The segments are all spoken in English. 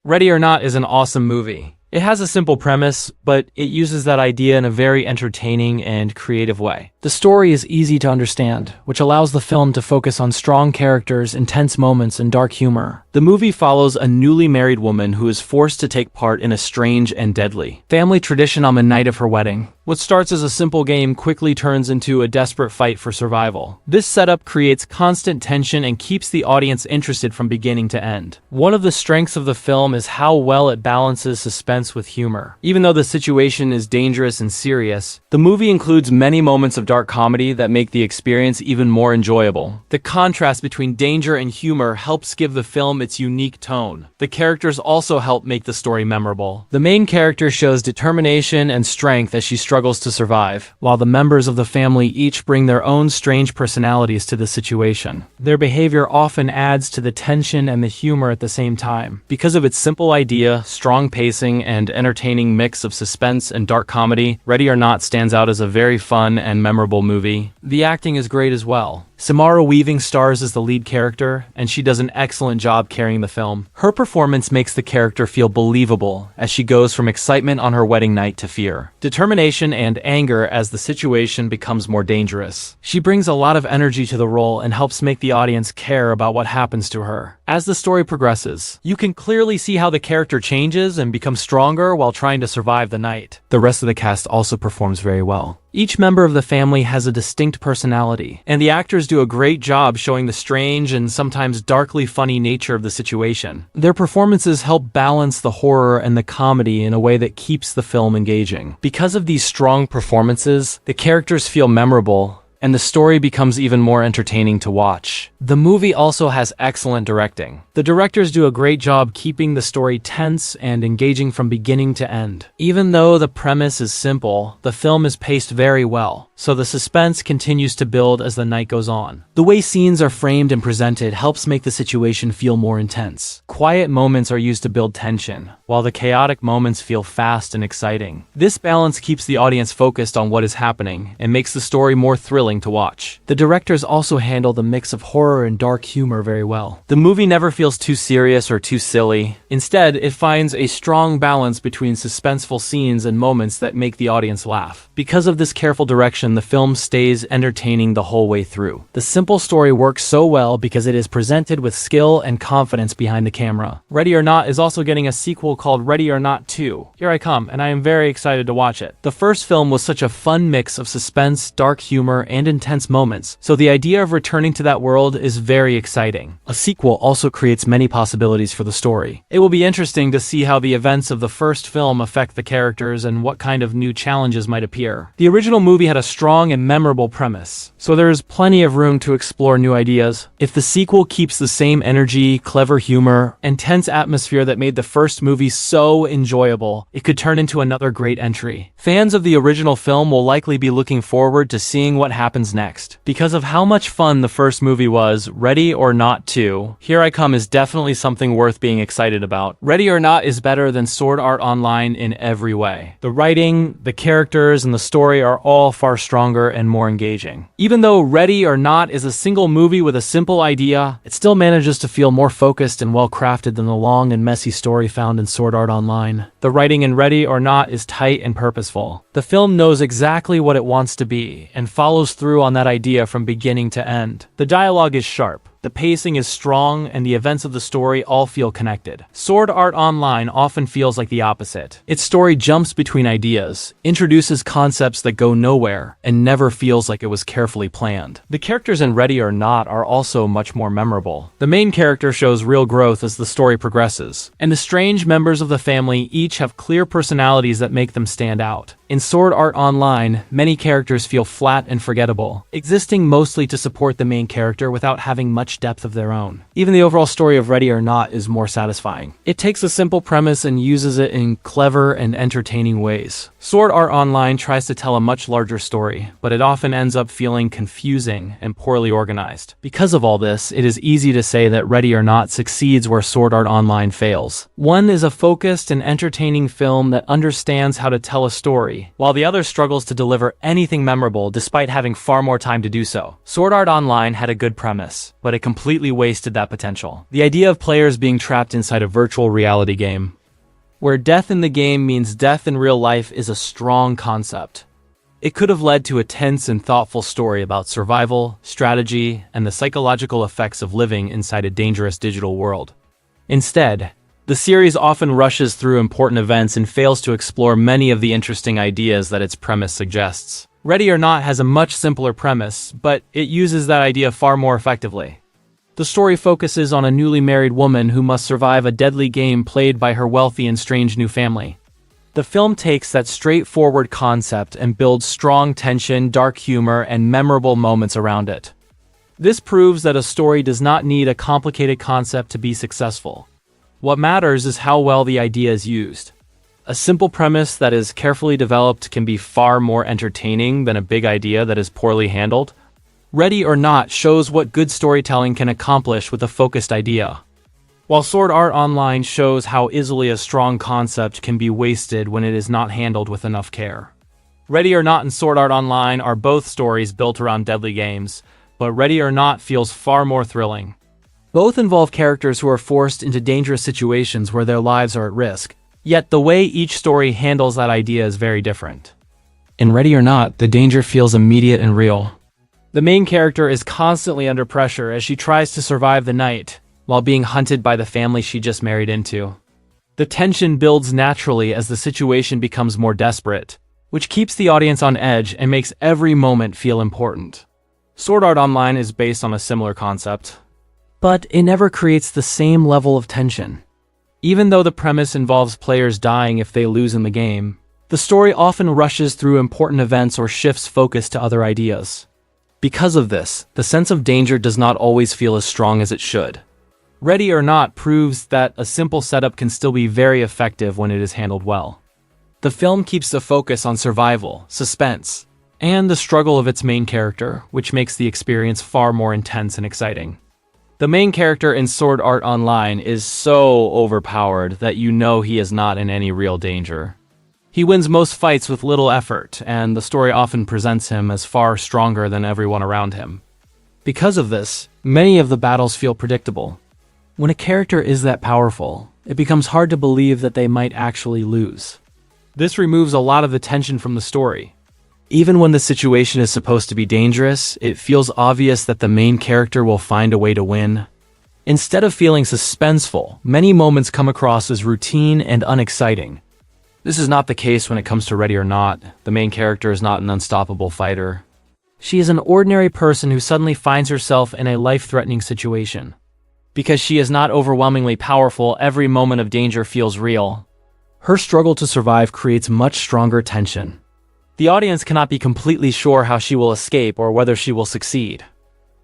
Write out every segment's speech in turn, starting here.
Ready or Not is an awesome movie. It has a simple premise, but it uses that idea in a very entertaining and creative way. The story is easy to understand, which allows the film to focus on strong characters, intense moments, and dark humor. The movie follows a newly married woman who is forced to take part in a strange and deadly family tradition on the night of her wedding. What starts as a simple game quickly turns into a desperate fight for survival. This setup creates constant tension and keeps the audience interested from beginning to end. One of the strengths of the film is how well it balances suspense with humor. Even though the situation is dangerous and serious, the movie includes many moments of dark comedy that make the experience even more enjoyable. The contrast between danger and humor helps give the film its unique tone. The characters also help make the story memorable. The main character shows determination and strength as she struggles to survive, while the members of the family each bring their own strange personalities to the situation. Their behavior often adds to the tension and the humor at the same time. Because of its simple idea, strong pacing, and entertaining mix of suspense and dark comedy, Ready or Not stands out as a very fun and memorable movie. The acting is great as well. Samara Weaving stars as the lead character, and she does an excellent job carrying the film. Her performance makes the character feel believable as she goes from excitement on her wedding night to fear, determination, and anger as the situation becomes more dangerous. She brings a lot of energy to the role and helps make the audience care about what happens to her. As the story progresses, you can clearly see how the character changes and becomes stronger while trying to survive the night. The rest of the cast also performs very well. Each member of the family has a distinct personality, and the actors do a great job showing the strange and sometimes darkly funny nature of the situation. Their performances help balance the horror and the comedy in a way that keeps the film engaging. Because of these strong performances, the characters feel memorable, and the story becomes even more entertaining to watch. The movie also has excellent directing. The directors do a great job keeping the story tense and engaging from beginning to end. Even though the premise is simple, the film is paced very well, so the suspense continues to build as the night goes on. The way scenes are framed and presented helps make the situation feel more intense. Quiet moments are used to build tension, while the chaotic moments feel fast and exciting. This balance keeps the audience focused on what is happening and makes the story more thrilling to watch. The directors also handle the mix of horror and dark humor very well. The movie never feels too serious or too silly. Instead, it finds a strong balance between suspenseful scenes and moments that make the audience laugh. Because of this careful direction, the film stays entertaining the whole way through. The simple story works so well because it is presented with skill and confidence behind the camera. Ready or Not is also getting a sequel called Ready or Not 2. Here I come, and I am very excited to watch it. The first film was such a fun mix of suspense, dark humor, and intense moments, so the idea of returning to that world is very exciting. A sequel also creates many possibilities for the story. It will be interesting to see how the events of the first film affect the characters and what kind of new challenges might appear. The original movie had a strong and memorable premise, so there is plenty of room to explore new ideas. If the sequel keeps the same energy, clever humor, and tense atmosphere that made the first movie so enjoyable, it could turn into another great entry. Fans of the original film will likely be looking forward to seeing what happens next. Because of how much fun the first movie was, Ready or Not 2, Here I Come is definitely something worth being excited about. Ready or Not is better than Sword Art Online in every way. The writing, the characters, and the story are all far stronger and more engaging. Even though Ready or Not is a single movie with a simple idea, it still manages to feel more focused and well crafted than the long and messy story found in Sword Art Online. The writing in Ready or Not is tight and purposeful. The film knows exactly what it wants to be and follows through on that idea from beginning to end. The dialogue is sharp. The pacing is strong, and the events of the story all feel connected. Sword Art Online often feels like the opposite. Its story jumps between ideas, introduces concepts that go nowhere, and never feels like it was carefully planned. The characters in Ready or Not are also much more memorable. The main character shows real growth as the story progresses, and the strange members of the family each have clear personalities that make them stand out. In Sword Art Online, many characters feel flat and forgettable, existing mostly to support the main character without having much depth of their own. Even the overall story of Ready or Not is more satisfying. It takes a simple premise and uses it in clever and entertaining ways. Sword Art Online tries to tell a much larger story, but it often ends up feeling confusing and poorly organized. Because of all this, it is easy to say that Ready or Not succeeds where Sword Art Online fails. One is a focused and entertaining film that understands how to tell a story, story, while the other struggles to deliver anything memorable despite having far more time to do so. Sword Art Online had a good premise, but it completely wasted that potential. The idea of players being trapped inside a virtual reality game, where death in the game means death in real life, is a strong concept. It could have led to a tense and thoughtful story about survival, strategy, and the psychological effects of living inside a dangerous digital world. Instead, the series often rushes through important events and fails to explore many of the interesting ideas that its premise suggests. Ready or Not has a much simpler premise, but it uses that idea far more effectively. The story focuses on a newly married woman who must survive a deadly game played by her wealthy and strange new family. The film takes that straightforward concept and builds strong tension, dark humor, and memorable moments around it. This proves that a story does not need a complicated concept to be successful. What matters is how well the idea is used. A simple premise that is carefully developed can be far more entertaining than a big idea that is poorly handled. Ready or Not shows what good storytelling can accomplish with a focused idea, while Sword Art Online shows how easily a strong concept can be wasted when it is not handled with enough care. Ready or Not and Sword Art Online are both stories built around deadly games, but Ready or Not feels far more thrilling. Both involve characters who are forced into dangerous situations where their lives are at risk, yet the way each story handles that idea is very different. In Ready or Not, the danger feels immediate and real. The main character is constantly under pressure as she tries to survive the night, while being hunted by the family she just married into. The tension builds naturally as the situation becomes more desperate, which keeps the audience on edge and makes every moment feel important. Sword Art Online is based on a similar concept, but it never creates the same level of tension. Even though the premise involves players dying if they lose in the game, the story often rushes through important events or shifts focus to other ideas. Because of this, the sense of danger does not always feel as strong as it should. Ready or Not proves that a simple setup can still be very effective when it is handled well. The film keeps the focus on survival, suspense, and the struggle of its main character, which makes the experience far more intense and exciting. The main character in Sword Art Online is so overpowered that you know he is not in any real danger. He wins most fights with little effort, and the story often presents him as far stronger than everyone around him. Because of this, many of the battles feel predictable. When a character is that powerful, it becomes hard to believe that they might actually lose. This removes a lot of the tension from the story. Even when the situation is supposed to be dangerous, it feels obvious that the main character will find a way to win. Instead of feeling suspenseful, many moments come across as routine and unexciting. This is not the case when it comes to Ready or Not. The main character is not an unstoppable fighter. She is an ordinary person who suddenly finds herself in a life-threatening situation. Because she is not overwhelmingly powerful, every moment of danger feels real. Her struggle to survive creates much stronger tension. The audience cannot be completely sure how she will escape or whether she will succeed.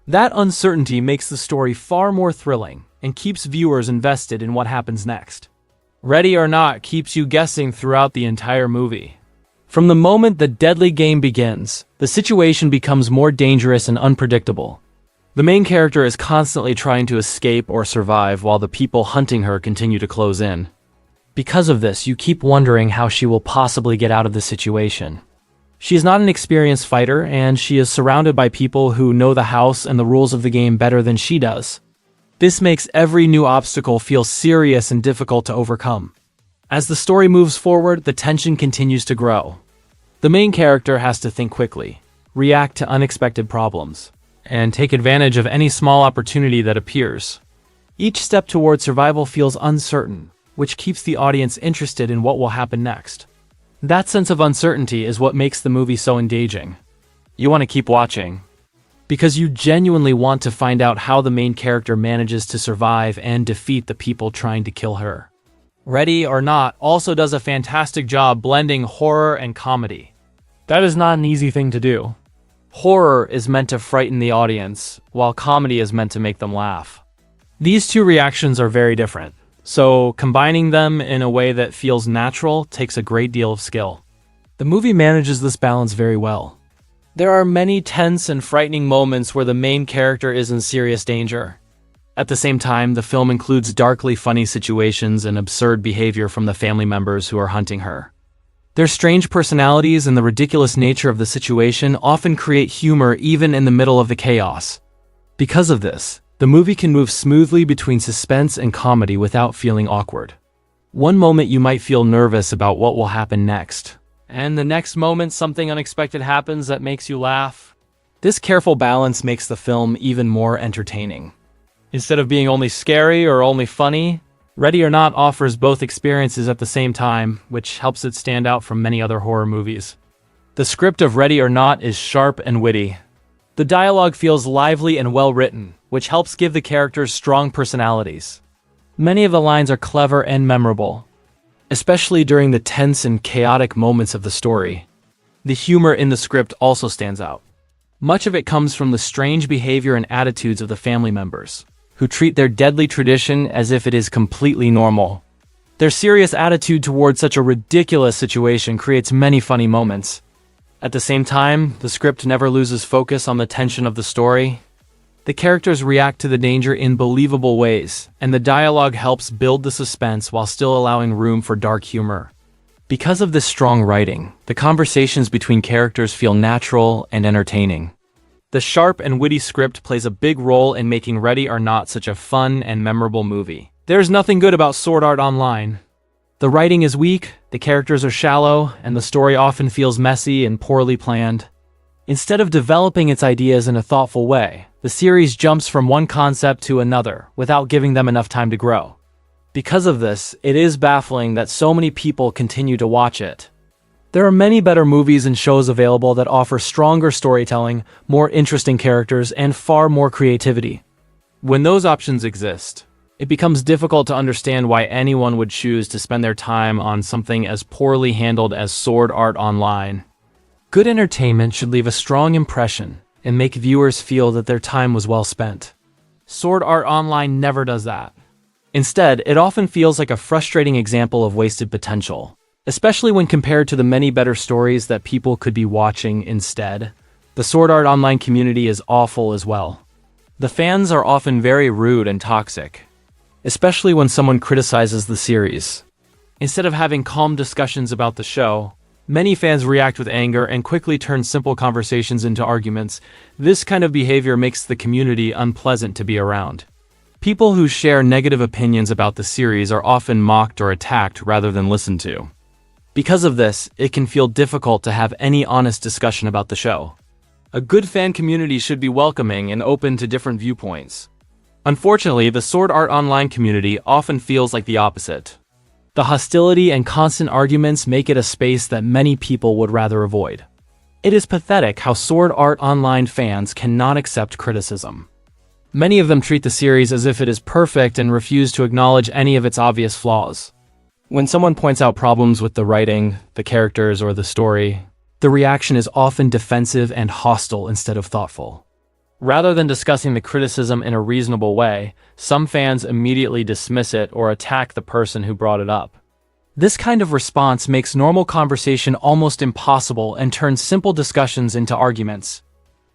That uncertainty makes the story far more thrilling and keeps viewers invested in what happens next. Ready or Not keeps you guessing throughout the entire movie. From the moment the deadly game begins, the situation becomes more dangerous and unpredictable. The main character is constantly trying to escape or survive while the people hunting her continue to close in. Because of this, you keep wondering how she will possibly get out of the situation. She is not an experienced fighter, and she is surrounded by people who know the house and the rules of the game better than she does. This makes every new obstacle feel serious and difficult to overcome. As the story moves forward, the tension continues to grow. The main character has to think quickly, react to unexpected problems, and take advantage of any small opportunity that appears. Each step toward survival feels uncertain, which keeps the audience interested in what will happen next. That sense of uncertainty is what makes the movie so engaging. You want to keep watching, because you genuinely want to find out how the main character manages to survive and defeat the people trying to kill her. Ready or Not also does a fantastic job blending horror and comedy. That is not an easy thing to do. Horror is meant to frighten the audience, while comedy is meant to make them laugh. These two reactions are very different, so combining them in a way that feels natural takes a great deal of skill. The movie manages this balance very well. There are many tense and frightening moments where the main character is in serious danger. At the same time, the film includes darkly funny situations and absurd behavior from the family members who are hunting her. Their strange personalities and the ridiculous nature of the situation often create humor even in the middle of the chaos. Because of this, the movie can move smoothly between suspense and comedy without feeling awkward. One moment you might feel nervous about what will happen next, and the next moment something unexpected happens that makes you laugh. This careful balance makes the film even more entertaining. Instead of being only scary or only funny, Ready or Not offers both experiences at the same time, which helps it stand out from many other horror movies. The script of Ready or Not is sharp and witty. The dialogue feels lively and well-written, which helps give the characters strong personalities. Many of the lines are clever and memorable, especially during the tense and chaotic moments of the story. The humor in the script also stands out. Much of it comes from the strange behavior and attitudes of the family members, who treat their deadly tradition as if it is completely normal. Their serious attitude towards such a ridiculous situation creates many funny moments. At the same time, the script never loses focus on the tension of the story. The characters react to the danger in believable ways, and the dialogue helps build the suspense while still allowing room for dark humor. Because of this strong writing, the conversations between characters feel natural and entertaining. The sharp and witty script plays a big role in making Ready or Not such a fun and memorable movie. There's nothing good about Sword Art Online. The writing is weak, the characters are shallow, and the story often feels messy and poorly planned. Instead of developing its ideas in a thoughtful way, the series jumps from one concept to another without giving them enough time to grow. Because of this, it is baffling that so many people continue to watch it. There are many better movies and shows available that offer stronger storytelling, more interesting characters, and far more creativity. When those options exist, it becomes difficult to understand why anyone would choose to spend their time on something as poorly handled as Sword Art Online. Good entertainment should leave a strong impression and make viewers feel that their time was well spent. Sword Art Online never does that. Instead, it often feels like a frustrating example of wasted potential, especially when compared to the many better stories that people could be watching instead. The Sword Art Online community is awful as well. The fans are often very rude and toxic, especially when someone criticizes the series. Instead of having calm discussions about the show, many fans react with anger and quickly turn simple conversations into arguments. This kind of behavior makes the community unpleasant to be around. People who share negative opinions about the series are often mocked or attacked rather than listened to. Because of this, it can feel difficult to have any honest discussion about the show. A good fan community should be welcoming and open to different viewpoints. Unfortunately, the Sword Art Online community often feels like the opposite. The hostility and constant arguments make it a space that many people would rather avoid. It is pathetic how Sword Art Online fans cannot accept criticism. Many of them treat the series as if it is perfect and refuse to acknowledge any of its obvious flaws. When someone points out problems with the writing, the characters, or the story, the reaction is often defensive and hostile instead of thoughtful. Rather than discussing the criticism in a reasonable way, some fans immediately dismiss it or attack the person who brought it up. This kind of response makes normal conversation almost impossible and turns simple discussions into arguments.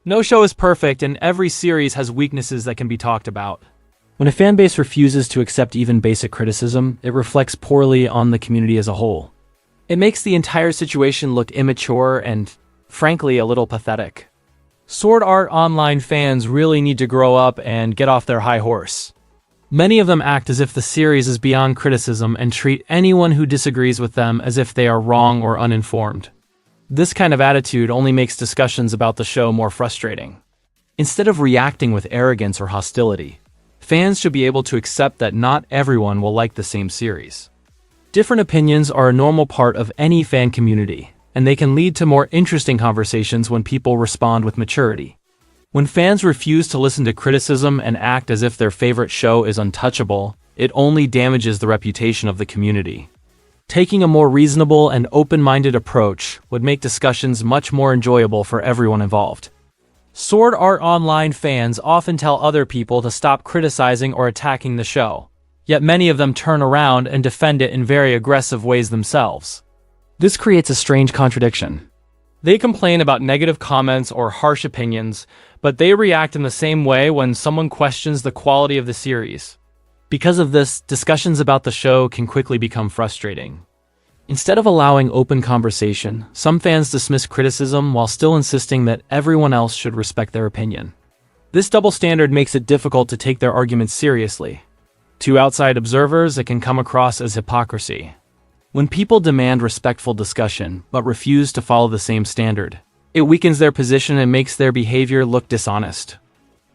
No show is perfect, and every series has weaknesses that can be talked about. When a fanbase refuses to accept even basic criticism, it reflects poorly on the community as a whole. It makes the entire situation look immature and, frankly, a little pathetic. Sword Art Online fans really need to grow up and get off their high horse. Many of them act as if the series is beyond criticism and treat anyone who disagrees with them as if they are wrong or uninformed. This kind of attitude only makes discussions about the show more frustrating. Instead of reacting with arrogance or hostility, fans should be able to accept that not everyone will like the same series. Different opinions are a normal part of any fan community, and they can lead to more interesting conversations when people respond with maturity. When fans refuse to listen to criticism and act as if their favorite show is untouchable, it only damages the reputation of the community. Taking a more reasonable and open-minded approach would make discussions much more enjoyable for everyone involved. Sword Art Online fans often tell other people to stop criticizing or attacking the show, yet many of them turn around and defend it in very aggressive ways themselves. This creates a strange contradiction. They complain about negative comments or harsh opinions, but they react in the same way when someone questions the quality of the series. Because of this, discussions about the show can quickly become frustrating. Instead of allowing open conversation, some fans dismiss criticism while still insisting that everyone else should respect their opinion. This double standard makes it difficult to take their arguments seriously. To outside observers, it can come across as hypocrisy. When people demand respectful discussion but refuse to follow the same standard, it weakens their position and makes their behavior look dishonest.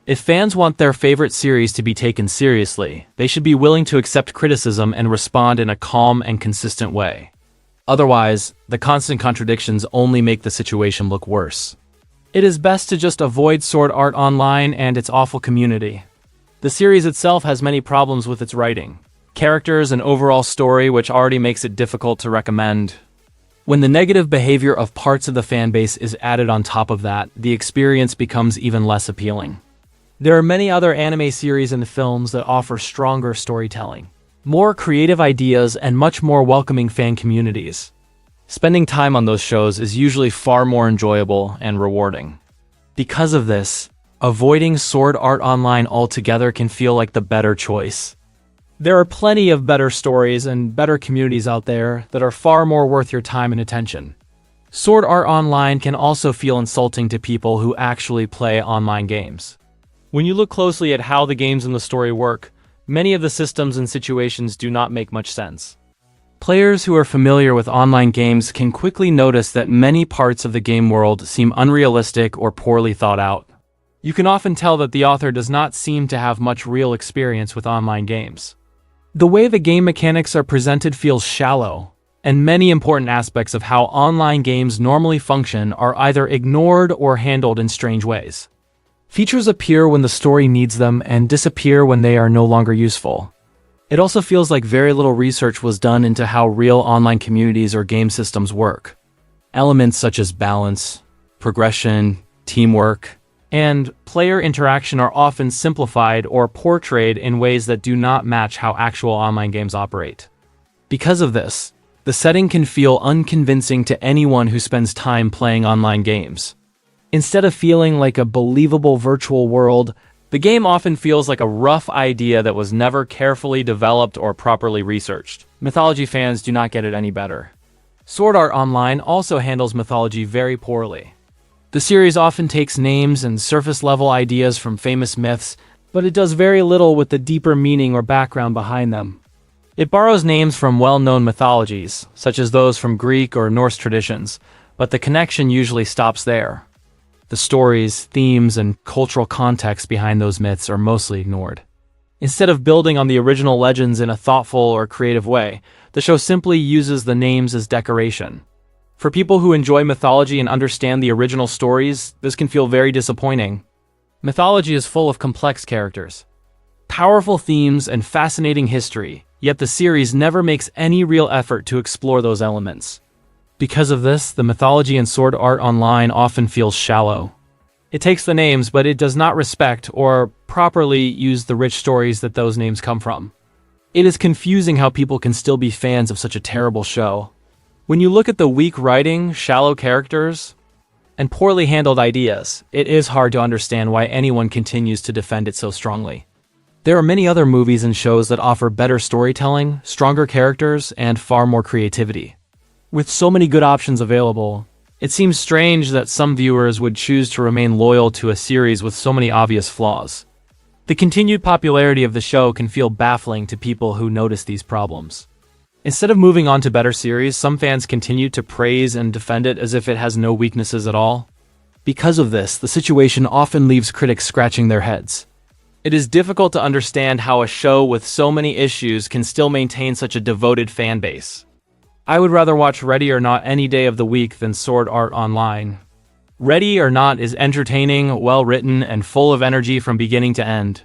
If fans want their favorite series to be taken seriously, they should be willing to accept criticism and respond in a calm and consistent way. Otherwise, the constant contradictions only make the situation look worse. It is best to just avoid Sword Art Online and its awful community. The series itself has many problems with its writing, characters, and overall story, which already makes it difficult to recommend. When the negative behavior of parts of the fanbase is added on top of that, the experience becomes even less appealing. There are many other anime series and films that offer stronger storytelling, more creative ideas, and much more welcoming fan communities. Spending time on those shows is usually far more enjoyable and rewarding. Because of this, avoiding Sword Art Online altogether can feel like the better choice. There are plenty of better stories and better communities out there that are far more worth your time and attention. Sword Art Online can also feel insulting to people who actually play online games. When you look closely at how the games and the story work, many of the systems and situations do not make much sense. Players who are familiar with online games can quickly notice that many parts of the game world seem unrealistic or poorly thought out. You can often tell that the author does not seem to have much real experience with online games. The way the game mechanics are presented feels shallow, and many important aspects of how online games normally function are either ignored or handled in strange ways. Features appear when the story needs them and disappear when they are no longer useful. It also feels like very little research was done into how real online communities or game systems work. Elements such as balance, progression, teamwork, and player interaction are often simplified or portrayed in ways that do not match how actual online games operate. Because of this, the setting can feel unconvincing to anyone who spends time playing online games. Instead of feeling like a believable virtual world, the game often feels like a rough idea that was never carefully developed or properly researched. Mythology fans do not get it any better. Sword Art Online also handles mythology very poorly. The series often takes names and surface-level ideas from famous myths, but it does very little with the deeper meaning or background behind them. It borrows names from well-known mythologies, such as those from Greek or Norse traditions, but the connection usually stops there. The stories, themes, and cultural context behind those myths are mostly ignored. Instead of building on the original legends in a thoughtful or creative way, the show simply uses the names as decoration. For people who enjoy mythology and understand the original stories, this can feel very disappointing. Mythology is full of complex characters, powerful themes, and fascinating history, yet the series never makes any real effort to explore those elements. Because of this, the mythology in Sword Art Online often feels shallow. It takes the names, but it does not respect or properly use the rich stories that those names come from. It is confusing how people can still be fans of such a terrible show. When you look at the weak writing, shallow characters, and poorly handled ideas, it is hard to understand why anyone continues to defend it so strongly. There are many other movies and shows that offer better storytelling, stronger characters, and far more creativity. With so many good options available, it seems strange that some viewers would choose to remain loyal to a series with so many obvious flaws. The continued popularity of the show can feel baffling to people who notice these problems. Instead of moving on to better series, some fans continue to praise and defend it as if it has no weaknesses at all. Because of this, the situation often leaves critics scratching their heads. It is difficult to understand how a show with so many issues can still maintain such a devoted fan base. I would rather watch Ready or Not any day of the week than Sword Art Online. Ready or Not is entertaining, well-written, and full of energy from beginning to end.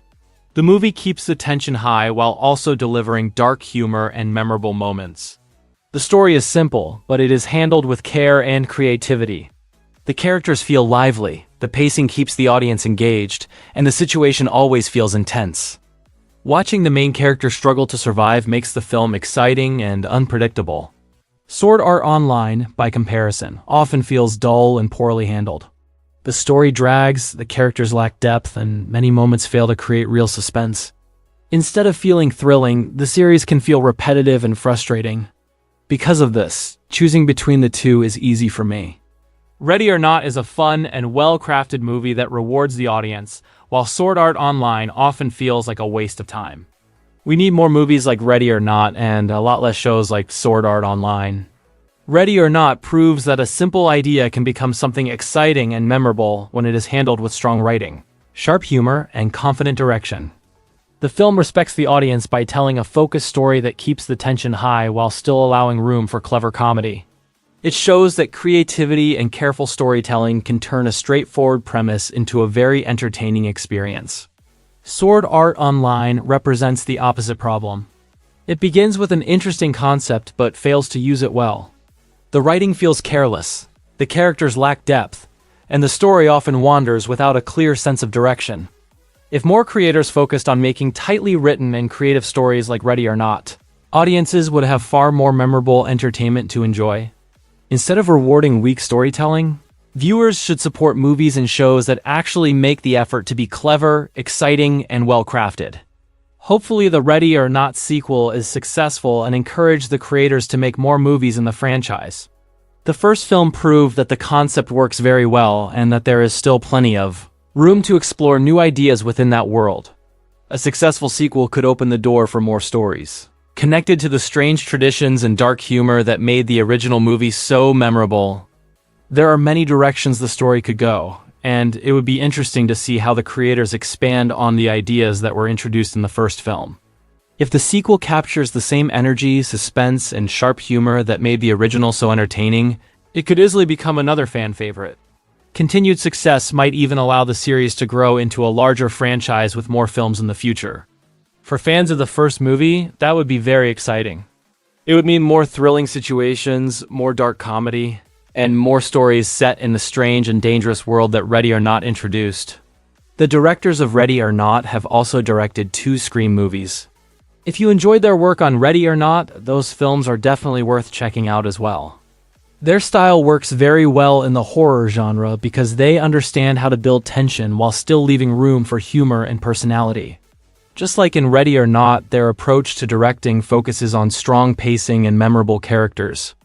The movie keeps the tension high while also delivering dark humor and memorable moments. The story is simple, but it is handled with care and creativity. The characters feel lively, the pacing keeps the audience engaged, and the situation always feels intense. Watching the main character struggle to survive makes the film exciting and unpredictable. Sword Art Online, by comparison, often feels dull and poorly handled. The story drags, the characters lack depth, and many moments fail to create real suspense. Instead of feeling thrilling, the series can feel repetitive and frustrating. Because of this, choosing between the two is easy for me. Ready or Not is a fun and well-crafted movie that rewards the audience, while Sword Art Online often feels like a waste of time. We need more movies like Ready or Not and a lot less shows like Sword Art Online. Ready or Not proves that a simple idea can become something exciting and memorable when it is handled with strong writing, sharp humor, and confident direction. The film respects the audience by telling a focused story that keeps the tension high while still allowing room for clever comedy. It shows that creativity and careful storytelling can turn a straightforward premise into a very entertaining experience. Sword Art Online represents the opposite problem. It begins with an interesting concept but fails to use it well. The writing feels careless, the characters lack depth, and the story often wanders without a clear sense of direction. If more creators focused on making tightly written and creative stories like Ready or Not, audiences would have far more memorable entertainment to enjoy. Instead of rewarding weak storytelling, viewers should support movies and shows that actually make the effort to be clever, exciting, and well-crafted. Hopefully the Ready or Not sequel is successful and encourage the creators to make more movies in the franchise. The first film proved that the concept works very well and that there is still plenty of room to explore new ideas within that world. A successful sequel could open the door for more stories, connected to the strange traditions and dark humor that made the original movie so memorable. There are many directions the story could go, and it would be interesting to see how the creators expand on the ideas that were introduced in the first film. If the sequel captures the same energy, suspense, and sharp humor that made the original so entertaining, it could easily become another fan favorite. Continued success might even allow the series to grow into a larger franchise with more films in the future. For fans of the first movie, that would be very exciting. It would mean more thrilling situations, more dark comedy, and more stories set in the strange and dangerous world that Ready or Not introduced. The directors of Ready or Not have also directed 2 Scream movies. If you enjoyed their work on Ready or Not, those films are definitely worth checking out as well. Their style works very well in the horror genre because they understand how to build tension while still leaving room for humor and personality. Just like in Ready or Not, their approach to directing focuses on strong pacing and memorable characters.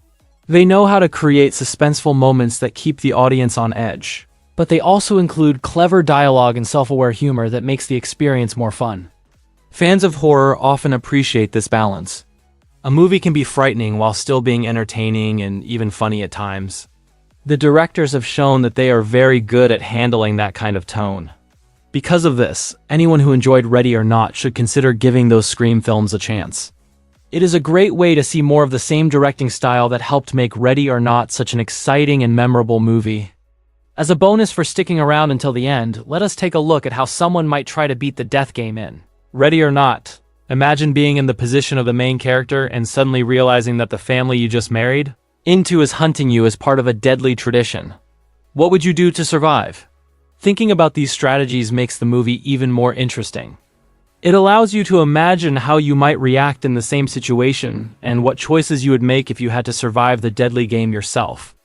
They know how to create suspenseful moments that keep the audience on edge, but they also include clever dialogue and self-aware humor that makes the experience more fun. Fans of horror often appreciate this balance. A movie can be frightening while still being entertaining and even funny at times. The directors have shown that they are very good at handling that kind of tone. Because of this, anyone who enjoyed Ready or Not should consider giving those Scream films a chance. It is a great way to see more of the same directing style that helped make Ready or Not such an exciting and memorable movie. As a bonus for sticking around until the end, let us take a look at how someone might try to beat the death game in Ready or Not. Imagine being in the position of the main character and suddenly realizing that the family you just married into is hunting you as part of a deadly tradition. What would you do to survive? Thinking about these strategies makes the movie even more interesting. It allows you to imagine how you might react in the same situation and what choices you would make if you had to survive the deadly game yourself.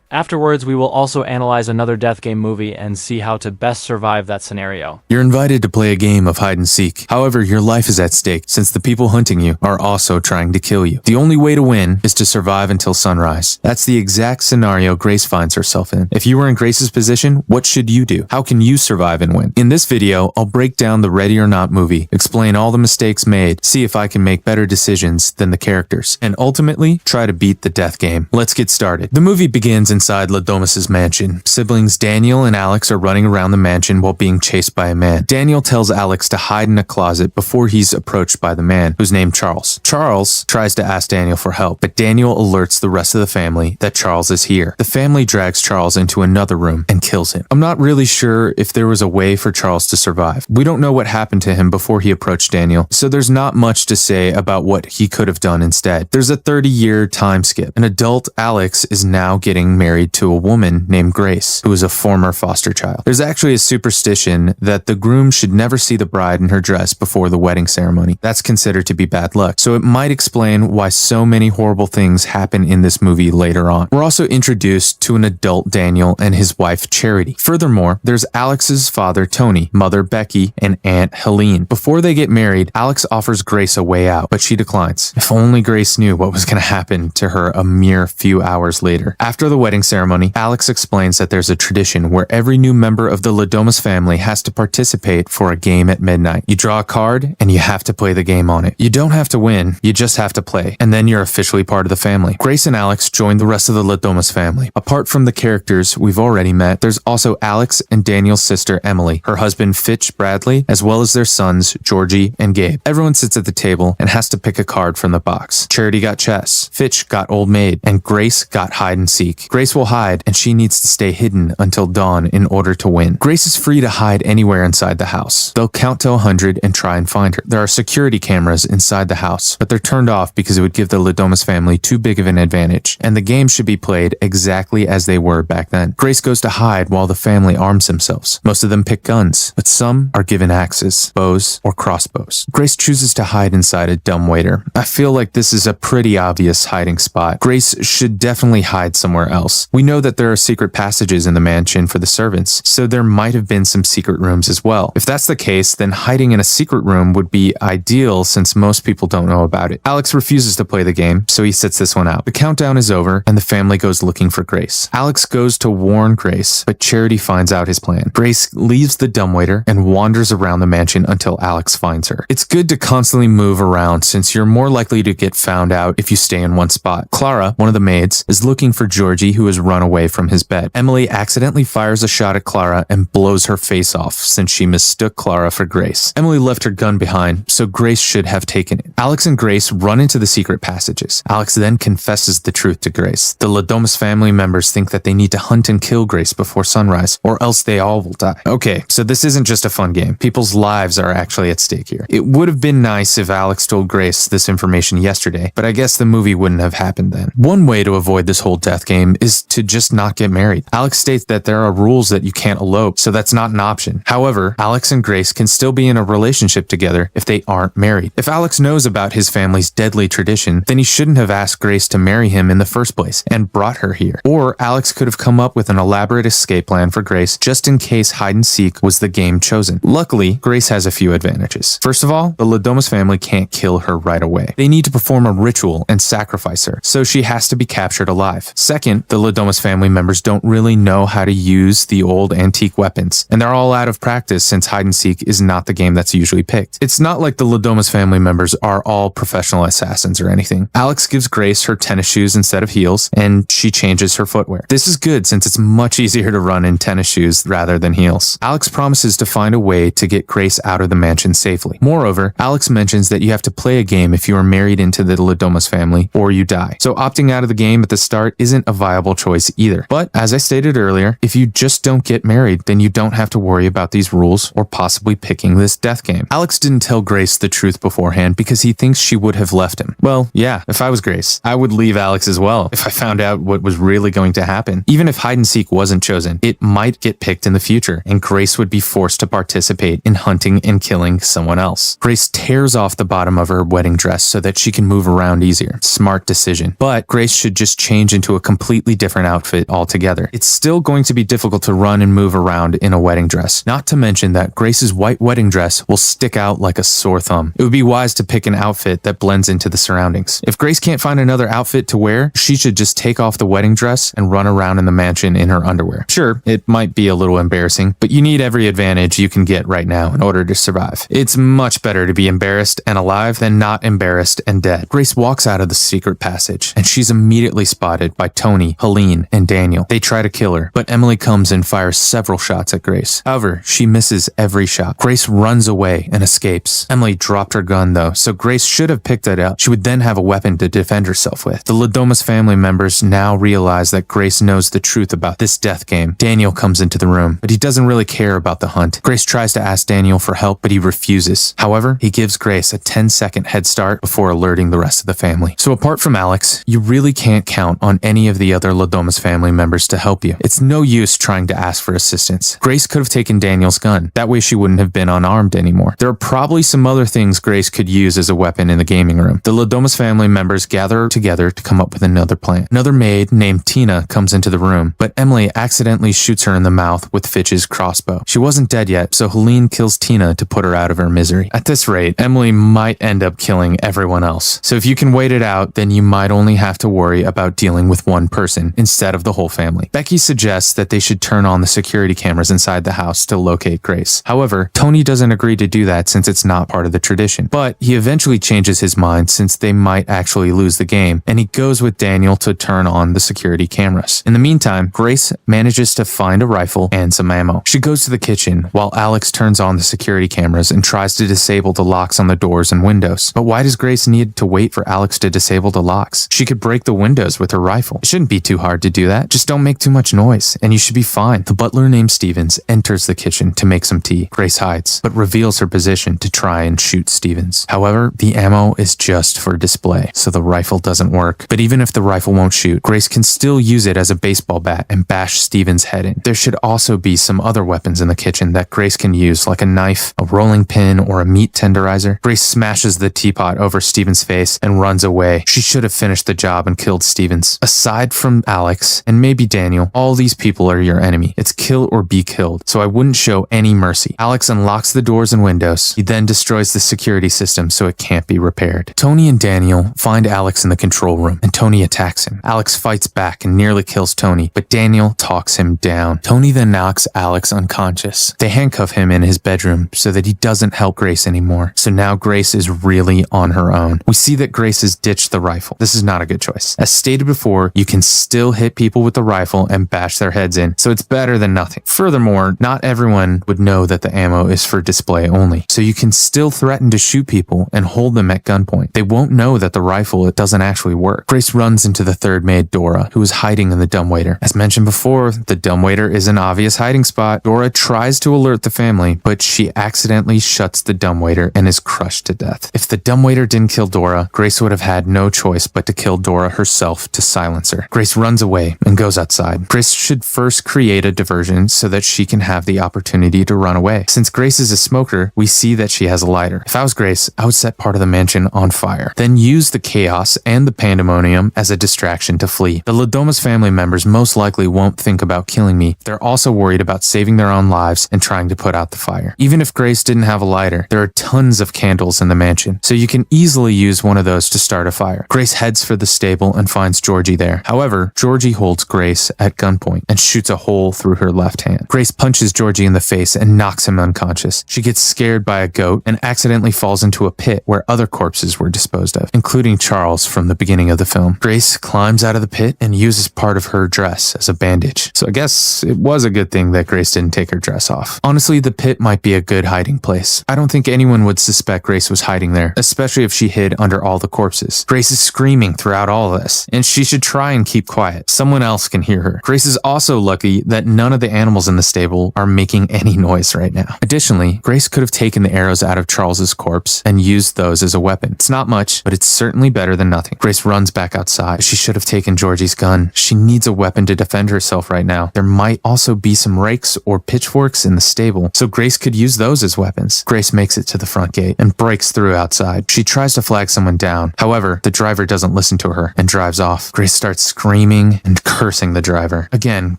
Afterwards, we will also analyze another death game movie and see how to best survive that scenario. You're invited to play a game of hide and seek. However, your life is at stake since the people hunting you are also trying to kill you. The only way to win is to survive until sunrise. That's the exact scenario Grace finds herself in. If you were in Grace's position, what should you do? How can you survive and win? In this video, I'll break down the Ready or Not movie, explain all the mistakes made, see if I can make better decisions than the characters, and ultimately try to beat the death game. Let's get started. The movie begins inside Ladomus's mansion. Siblings Daniel and Alex are running around the mansion while being chased by a man. Daniel tells Alex to hide in a closet before he's approached by the man, who's named Charles. Charles tries to ask Daniel for help, but Daniel alerts the rest of the family that Charles is here. The family drags Charles into another room and kills him. I'm not really sure if there was a way for Charles to survive. We don't know what happened to him before he approached Daniel, so there's not much to say about what he could have done instead. There's a 30-year time skip. An adult Alex is now getting married married to a woman named Grace, who is a former foster child. There's actually a superstition that the groom should never see the bride in her dress before the wedding ceremony. That's considered to be bad luck, so it might explain why so many horrible things happen in this movie later on. We're also introduced to an adult Daniel and his wife Charity. Furthermore, there's Alex's father Tony, mother Becky, and aunt Helene. Before they get married, Alex offers Grace a way out, but she declines. If only Grace knew what was going to happen to her a mere few hours later. After the wedding ceremony, Alex explains that there's a tradition where every new member of the Ladomas family has to participate for a game at midnight. You draw a card and you have to play the game on it. You don't have to win, you just have to play, and then you're officially part of the family. Grace and Alex join the rest of the Ladomas family. Apart from the characters we've already met, there's also Alex and Daniel's sister Emily, her husband Fitch Bradley, as well as their sons Georgie and Gabe. Everyone sits at the table and has to pick a card from the box. Charity got chess, Fitch got Old Maid, and Grace got hide and seek. Grace will hide, and she needs to stay hidden until dawn in order to win. Grace is free to hide anywhere inside the house. They'll count to 100 and try and find her. There are security cameras inside the house, but they're turned off because it would give the Ladomas family too big of an advantage, and the game should be played exactly as they were back then. Grace goes to hide while the family arms themselves. Most of them pick guns, but some are given axes, bows, or crossbows. Grace chooses to hide inside a dumbwaiter. I feel like this is a pretty obvious hiding spot. Grace should definitely hide somewhere else. We know that there are secret passages in the mansion for the servants, so there might have been some secret rooms as well. If that's the case, then hiding in a secret room would be ideal since most people don't know about it. Alex refuses to play the game, so he sits this one out. The countdown is over, and the family goes looking for Grace. Alex goes to warn Grace, but Charity finds out his plan. Grace leaves the dumbwaiter and wanders around the mansion until Alex finds her. It's good to constantly move around since you're more likely to get found out if you stay in one spot. Clara, one of the maids, is looking for Georgie, who has run away from his bed. Emily accidentally fires a shot at Clara and blows her face off since she mistook Clara for Grace. Emily left her gun behind, so Grace should have taken it. Alex and Grace run into the secret passages. Alex then confesses the truth to Grace. The Ladomas family members think that they need to hunt and kill Grace before sunrise, or else they all will die. Okay, so this isn't just a fun game. People's lives are actually at stake here. It would have been nice if Alex told Grace this information yesterday, but I guess the movie wouldn't have happened then. One way to avoid this whole death game is to just not get married. Alex states that there are rules that you can't elope, so that's not an option. However, Alex and Grace can still be in a relationship together if they aren't married. If Alex knows about his family's deadly tradition, then he shouldn't have asked Grace to marry him in the first place and brought her here. Or Alex could have come up with an elaborate escape plan for Grace just in case hide and seek was the game chosen. Luckily, Grace has a few advantages. First of all, the Ladomas family can't kill her right away. They need to perform a ritual and sacrifice her, so she has to be captured alive. Second, the Ladomas family members don't really know how to use the old antique weapons, and they're all out of practice since hide and seek is not the game that's usually picked. It's not like the Ladomas family members are all professional assassins or anything. Alex gives Grace her tennis shoes instead of heels, and she changes her footwear. This is good since it's much easier to run in tennis shoes rather than heels. Alex promises to find a way to get Grace out of the mansion safely. Moreover, Alex mentions that you have to play a game if you are married into the Ladomas family or you die. So opting out of the game at the start isn't a viable choice either. But as I stated earlier, if you just don't get married, then you don't have to worry about these rules or possibly picking this death game. Alex didn't tell Grace the truth beforehand because he thinks she would have left him. Well, yeah, if I was Grace, I would leave Alex as well if I found out what was really going to happen. Even if hide and seek wasn't chosen, it might get picked in the future, and Grace would be forced to participate in hunting and killing someone else. Grace tears off the bottom of her wedding dress so that she can move around easier. Smart decision. But Grace should just change into a completely different outfit altogether. It's still going to be difficult to run and move around in a wedding dress, not to mention that Grace's white wedding dress will stick out like a sore thumb. It would be wise to pick an outfit that blends into the surroundings. If Grace can't find another outfit to wear, she should just take off the wedding dress and run around in the mansion in her underwear. Sure, it might be a little embarrassing, but you need every advantage you can get right now in order to survive. It's much better to be embarrassed and alive than not embarrassed and dead. Grace walks out of the secret passage, and she's immediately spotted by Tony, Helene, and Daniel. They try to kill her, but Emily comes and fires several shots at Grace. However, she misses every shot. Grace runs away and escapes. Emily dropped her gun though, so Grace should have picked it up. She would then have a weapon to defend herself with. The Ladomas family members now realize that Grace knows the truth about this death game. Daniel comes into the room, but he doesn't really care about the hunt. Grace tries to ask Daniel for help, but he refuses. However, he gives Grace a 10-second head start before alerting the rest of the family. So apart from Alex, you really can't count on any of the other Ladoma's family members to help you. It's no use trying to ask for assistance. Grace could have taken Daniel's gun. That way she wouldn't have been unarmed anymore. There are probably some other things Grace could use as a weapon in the gaming room. The Ladoma's family members gather together to come up with another plan. Another maid named Tina comes into the room, but Emily accidentally shoots her in the mouth with Fitch's crossbow. She wasn't dead yet, so Helene kills Tina to put her out of her misery. At this rate, Emily might end up killing everyone else. So if you can wait it out, then you might only have to worry about dealing with one person instead of the whole family. Becky suggests that they should turn on the security cameras inside the house to locate Grace. However, Tony doesn't agree to do that since it's not part of the tradition, but he eventually changes his mind since they might actually lose the game, and he goes with Daniel to turn on the security cameras. In the meantime, Grace manages to find a rifle and some ammo. She goes to the kitchen while Alex turns on the security cameras and tries to disable the locks on the doors and windows. But why does Grace need to wait for Alex to disable the locks? She could break the windows with her rifle. It shouldn't be too hard to do that. Just don't make too much noise, and you should be fine. The butler named Stevens enters the kitchen to make some tea. Grace hides, but reveals her position to try and shoot Stevens. However, the ammo is just for display, so the rifle doesn't work. But even if the rifle won't shoot, Grace can still use it as a baseball bat and bash Stevens' head in. There should also be some other weapons in the kitchen that Grace can use, like a knife, a rolling pin, or a meat tenderizer. Grace smashes the teapot over Stevens' face and runs away. She should have finished the job and killed Stevens. Aside from Alex, and maybe Daniel, all these people are your enemy. It's kill or be killed, so I wouldn't show any mercy. Alex unlocks the doors and windows. He then destroys the security system so it can't be repaired. Tony and Daniel find Alex in the control room, and Tony attacks him. Alex fights back and nearly kills Tony, but Daniel talks him down. Tony then knocks Alex unconscious. They handcuff him in his bedroom so that he doesn't help Grace anymore. So now Grace is really on her own. We see that Grace has ditched the rifle. This is not a good choice. As stated before, you can still hit people with the rifle and bash their heads in, so it's better than nothing. Furthermore, not everyone would know that the ammo is for display only, so you can still threaten to shoot people and hold them at gunpoint. They won't know that the rifle doesn't actually work. Grace runs into the third maid, Dora, who is hiding in the dumbwaiter. As mentioned before, the dumbwaiter is an obvious hiding spot. Dora tries to alert the family, but she accidentally shuts the dumbwaiter and is crushed to death. If the dumbwaiter didn't kill Dora, Grace would have had no choice but to kill Dora herself to silence her. Grace runs away and goes outside. Grace should first create a diversion so that she can have the opportunity to run away. Since Grace is a smoker, we see that she has a lighter. If I was Grace, I would set part of the mansion on fire, then use the chaos and the pandemonium as a distraction to flee. The Ladoma's family members most likely won't think about killing me. They're also worried about saving their own lives and trying to put out the fire. Even if Grace didn't have a lighter, there are tons of candles in the mansion, so you can easily use one of those to start a fire. Grace heads for the stable and finds Georgie there. However, Georgie holds Grace at gunpoint and shoots a hole through her left hand. Grace punches Georgie in the face and knocks him unconscious. She gets scared by a goat and accidentally falls into a pit where other corpses were disposed of, including Charles from the beginning of the film. Grace climbs out of the pit and uses part of her dress as a bandage. So I guess it was a good thing that Grace didn't take her dress off. Honestly, the pit might be a good hiding place. I don't think anyone would suspect Grace was hiding there, especially if she hid under all the corpses. Grace is screaming throughout all of this, and she should try and keep quiet. Someone else can hear her. Grace is also lucky that none of the animals in the stable are making any noise right now. Additionally, Grace could have taken the arrows out of Charles's corpse and used those as a weapon. It's not much, but it's certainly better than nothing. Grace runs back outside. She should have taken Georgie's gun. She needs a weapon to defend herself right now. There might also be some rakes or pitchforks in the stable, so Grace could use those as weapons. Grace makes it to the front gate and breaks through outside. She tries to flag someone down. However, the driver doesn't listen to her and drives off. Grace starts screaming and cursing the driver. Again,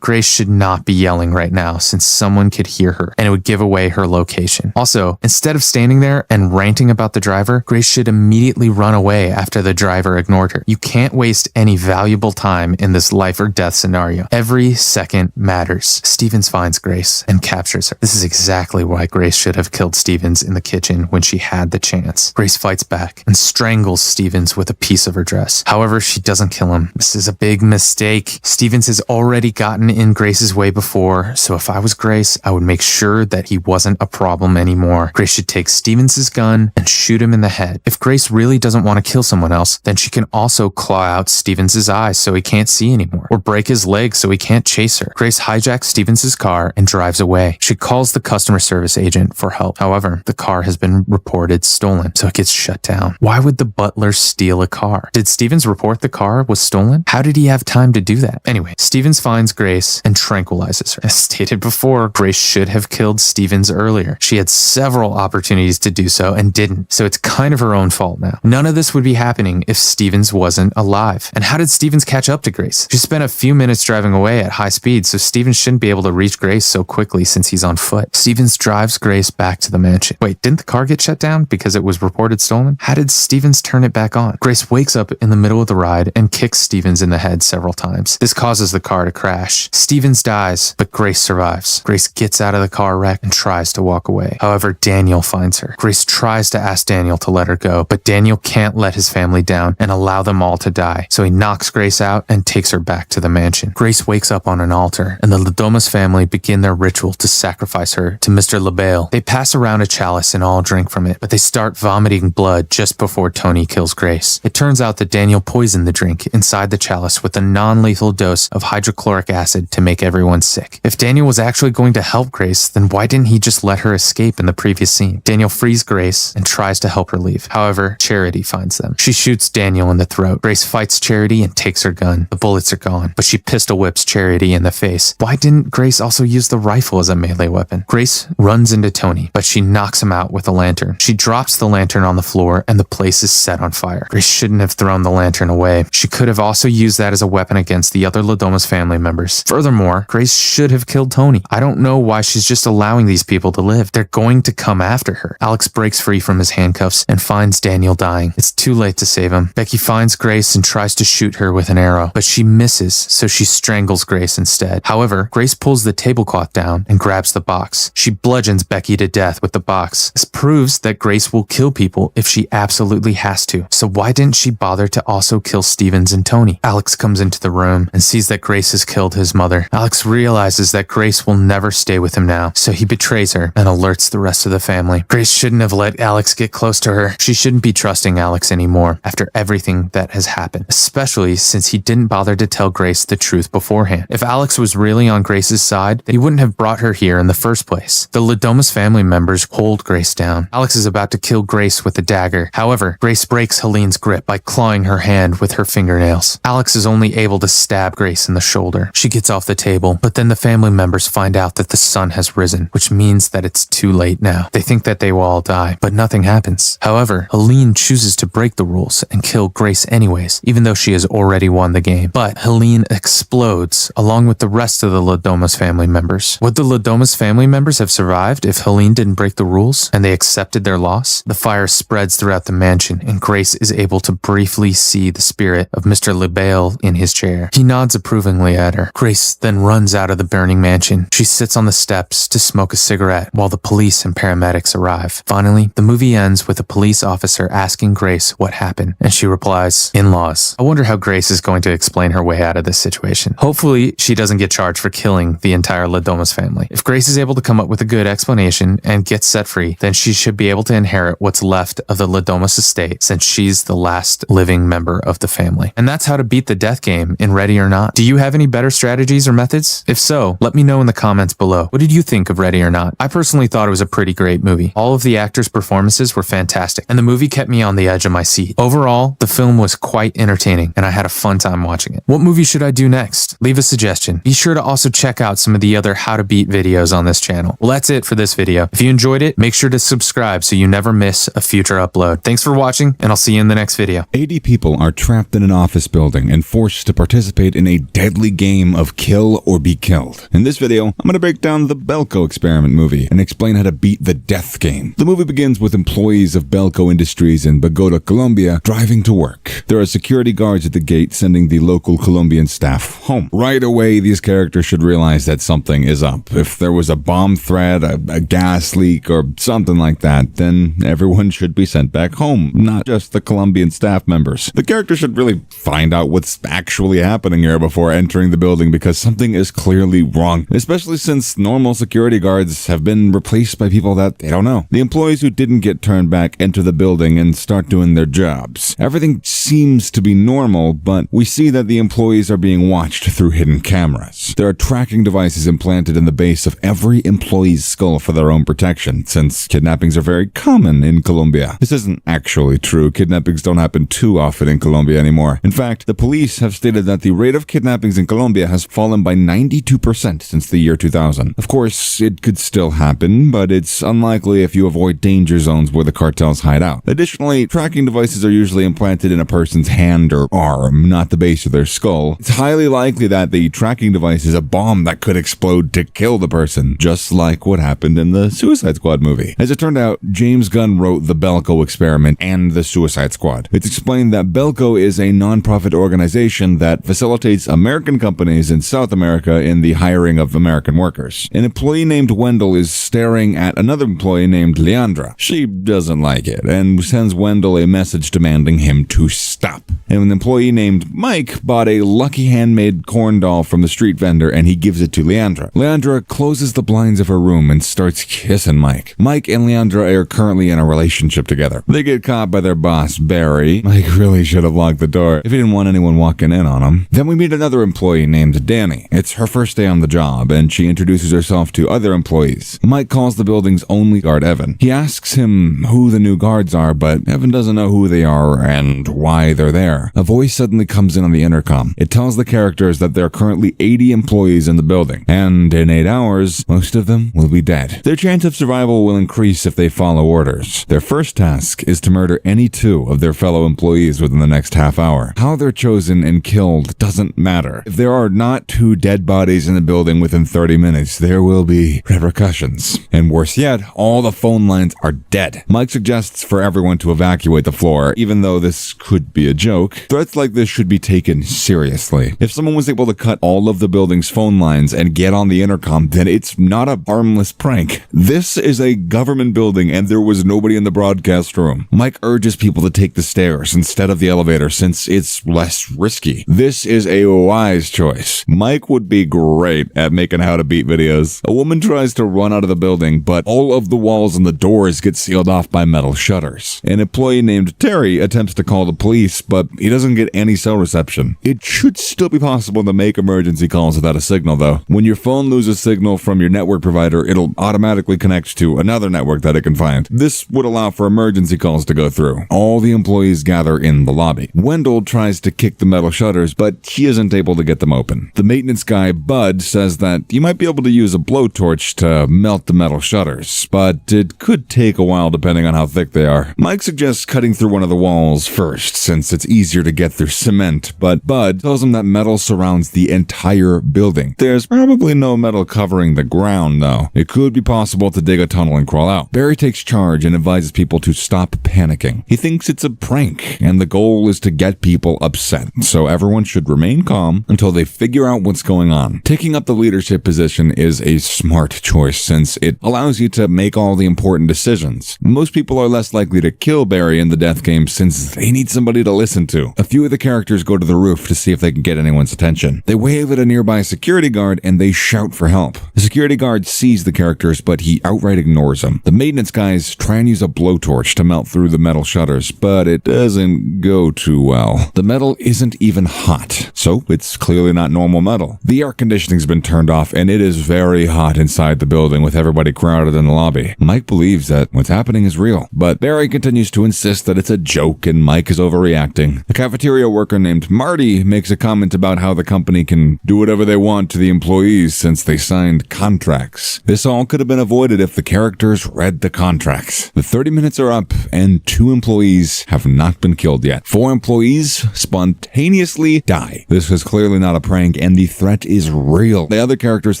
Grace should not be yelling right now since someone could hear her and it would give away her location. Also, instead of standing there and ranting about the driver, Grace should immediately run away after the driver ignored her. You can't waste any valuable time in this life or death scenario. Every second matters. Stevens finds Grace and captures her. This is exactly why Grace should have killed Stevens in the kitchen when she had the chance. Grace fights back and strangles Stevens with a piece of her dress. However, she doesn't kill him. This is a big mistake. Stevens has already gotten in Grace's way before, so if I was Grace, I would make sure that he wasn't a problem anymore. Grace should take Stevens' gun and shoot him in the head. If Grace really doesn't want to kill someone else, then she can also claw out Stevens' eyes so he can't see anymore, or break his legs so he can't chase her. Grace hijacks Stevens' car and drives away. She calls the customer service agent for help. However, the car has been reported stolen, so it gets shut down. Why would the butler steal a car? Did Stevens report the car was stolen? How did he have time to do that. Anyway, Stevens finds Grace and tranquilizes her. As stated before, Grace should have killed Stevens earlier. She had several opportunities to do so and didn't, so it's kind of her own fault now. None of this would be happening if Stevens wasn't alive. And how did Stevens catch up to Grace? She spent a few minutes driving away at high speed, so Stevens shouldn't be able to reach Grace so quickly since he's on foot. Stevens drives Grace back to the mansion. Wait, didn't the car get shut down because it was reported stolen? How did Stevens turn it back on? Grace wakes up in the middle of the ride and kicks Stevens in the head several times. This causes the car to crash. Stevens dies, but Grace survives. Grace gets out of the car wreck and tries to walk away. However, Daniel finds her. Grace tries to ask Daniel to let her go, but Daniel can't let his family down and allow them all to die. So he knocks Grace out and takes her back to the mansion. Grace wakes up on an altar, and the Ladomas family begin their ritual to sacrifice her to Mr. LaBelle. They pass around a chalice and all drink from it, but they start vomiting blood just before Tony kills Grace. It turns out that Daniel poisoned the drink inside the chalice with a non-lethal dose of hydrochloric acid to make everyone sick. If Daniel was actually going to help Grace, then why didn't he just let her escape in the previous scene? Daniel frees Grace and tries to help her leave. However, Charity finds them. She shoots Daniel in the throat. Grace fights Charity and takes her gun. The bullets are gone, but she pistol whips Charity in the face. Why didn't Grace also use the rifle as a melee weapon? Grace runs into Tony, but she knocks him out with a lantern. She drops the lantern on the floor and the place is set on fire. Grace shouldn't have thrown the lantern away. She could have also used that as a weapon against the other Ladomas family members. Furthermore, Grace should have killed Tony. I don't know why she's just allowing these people to live. They're going to come after her. Alex breaks free from his handcuffs and finds Daniel dying. It's too late to save him. Becky finds Grace and tries to shoot her with an arrow, but she misses, so she strangles Grace instead. However, Grace pulls the tablecloth down and grabs the box. She bludgeons Becky to death with the box. This proves that Grace will kill people if she absolutely has to. So why didn't she bother to also kill Stevens and Tony? Alex comes into the room and sees that Grace has killed his mother. Alex realizes that Grace will never stay with him now, so he betrays her and alerts the rest of the family. Grace shouldn't have let Alex get close to her. She shouldn't be trusting Alex anymore after everything that has happened, especially since he didn't bother to tell Grace the truth beforehand. If Alex was really on Grace's side, then he wouldn't have brought her here in the first place. The Ladomas family members hold Grace down. Alex is about to kill Grace with a dagger. However, Grace breaks Helene's grip by clawing her hand with her fingernails. Alex is only able to stab Grace in the shoulder. She gets off the table, but then the family members find out that the sun has risen, which means that it's too late now. They think that they will all die, but nothing happens. However, Helene chooses to break the rules and kill Grace anyways, even though she has already won the game. But Helene explodes along with the rest of the Ladomas family members. Would the Ladomas family members have survived if Helene didn't break the rules and they accepted their loss? The fire spreads throughout the mansion and Grace is able to briefly see the spirit of Mr. LaBelle in his chair. He nods approvingly at her. Grace then runs out of the burning mansion. She sits on the steps to smoke a cigarette while the police and paramedics arrive. Finally, the movie ends with a police officer asking Grace what happened, and she replies, "In-laws." I wonder how Grace is going to explain her way out of this situation. Hopefully, she doesn't get charged for killing the entire Ladomas family. If Grace is able to come up with a good explanation and get set free, then she should be able to inherit what's left of the Ladomas estate since she's the last living member of the family. And that's how to beat the death game in Ready or Not. Do you have any better strategies or methods? If so, let me know in the comments below. What did you think of Ready or Not? I personally thought it was a pretty great movie. All of the actors' performances were fantastic, and the movie kept me on the edge of my seat. Overall, the film was quite entertaining, and I had a fun time watching it. What movie should I do next? Leave a suggestion. Be sure to also check out some of the other How to Beat videos on this channel. Well, that's it for this video. If you enjoyed it, make sure to subscribe so you never miss a future upload. Thanks for watching, and I'll see you in the next video. 80 people are trapped in an office building and forced to participate in a deadly game of kill or be killed. In this video, I'm going to break down the Belko experiment movie and explain how to beat the death game. The movie begins with employees of Belko Industries in Bogota, Colombia, driving to work. There are security guards at the gate sending the local Colombian staff home. Right away, these characters should realize that something is up. If there was a bomb threat, a gas leak, or something like that, then everyone should be sent back home, not just the Colombian staff members. The characters should really find out what's actually happening here before entering the building because something is clearly wrong, especially since normal security guards have been replaced by people that they don't know. The employees who didn't get turned back enter the building and start doing their jobs. Everything seems to be normal, but we see that the employees are being watched through hidden cameras. There are tracking devices implanted in the base of every employee's skull for their own protection, since kidnappings are very common in Colombia. This isn't actually true. Kidnappings don't happen too often in Colombia anymore. In fact, the police have stated that the rate of kidnappings in Colombia has fallen by 92% since the year 2000. Of course, it could still happen, but it's unlikely if you avoid danger zones where the cartels hide out. Additionally, tracking devices are usually implanted in a person's hand or arm, not the base of their skull. It's highly likely that the tracking device is a bomb that could explode to kill the person, just like what happened in the Suicide Squad movie. As it turned out, James Gunn wrote the Belko experiment and the Suicide Squad. It's explained that Belko is a non-profit organization that facilitates American companies in South America in the hiring of American workers. An employee named Wendell is staring at another employee named Leandra. She doesn't like it and sends Wendell a message demanding him to stop. And an employee named Mike bought a lucky handmade corn doll from the street vendor and he gives it to Leandra. Leandra closes the blinds of her room and starts kissing Mike. Mike and Leandra are currently in a relationship together. They get caught by their boss, Barry. Mike really should have locked the door if he didn't want anyone walking in on him. Then we meet another employee named Danny. It's her first day on the job and she introduces herself to other employees. Mike calls the building's only guard Evan. He asks him who the new guards are, but Evan doesn't know who they are and why they're there. A voice suddenly comes in on the intercom. It tells the characters that there are currently 80 employees in the building, and in 8 hours, most of them will be dead. Their chance of survival will increase if they follow orders. Their first task is to murder any 2 of their fellow employees within the next half hour. How they're chosen and killed doesn't matter. If there are not 2 dead bodies in the building within 30 minutes, there will be repercussions. And worse yet, all the phone lines are dead. Mike suggests for everyone to evacuate the floor, even though this could be a joke. Threats like this should be taken seriously. If someone was able to cut all of the building's phone lines and get on the intercom, then it's not a harmless prank. This is a government building and there was nobody in the broadcast room. Mike urges people to take the stairs instead of the elevator since it's less risky. This is a wise choice. Mike would be great at making how to beat videos. A woman tries to run out of the building, but all of the walls and the doors get sealed off by metal shutters. An employee named Terry attempts to call the police, but he doesn't get any cell reception. It should still be possible to make emergency calls without a signal though. When your phone loses signal from your network provider, it'll automatically connect to another network that it can find. This would allow for emergency calls to go through. All the employees gather in the lobby. Wendell tries to kick the metal shutters, but he isn't able to get them open. The maintenance guy, Bud, says that you might be able to use a blowtorch to melt the metal shutters, but it could take a while depending on how thick they are. Mike suggests cutting through one of the walls first, since it's easier to get through cement, but Bud tells him that metal surrounds the entire building. There's probably no metal covering the ground, though. It could be possible to dig a tunnel and crawl out. Barry takes charge and advises people to stop panicking. He thinks it's a prank, and the goal is to get people upset, so everyone should remain calm until they figure out what's going on. Taking up the leadership position is a smart choice, since it allows you to make all the important decisions. Most people are less likely to kill Barry in the death game since they need somebody to listen to. A few of the characters go to the roof to see if they can get anyone's attention. They wave at a nearby security guard and they shout for help. The security guard sees the characters, but he outright ignores them. The maintenance guys try and use a blowtorch to melt through the metal shutters, but it doesn't go too well. The metal isn't even hot, so it's clearly not normal metal. The air conditioning's been turned off and it is very hot inside the building with everybody crowded in the lobby. Mike believes that what's happening is real, but Barry continues to insist that it's a joke and Mike is overreacting. A cafeteria worker named Marty makes a comment about how the company can do whatever they want to the employees since they signed contracts. This all could have been avoided if the characters read the contracts. The 30 minutes are up and 2 employees have not been killed yet. 4 employees spontaneously die. This is clearly not a prank and the threat is real. The other characters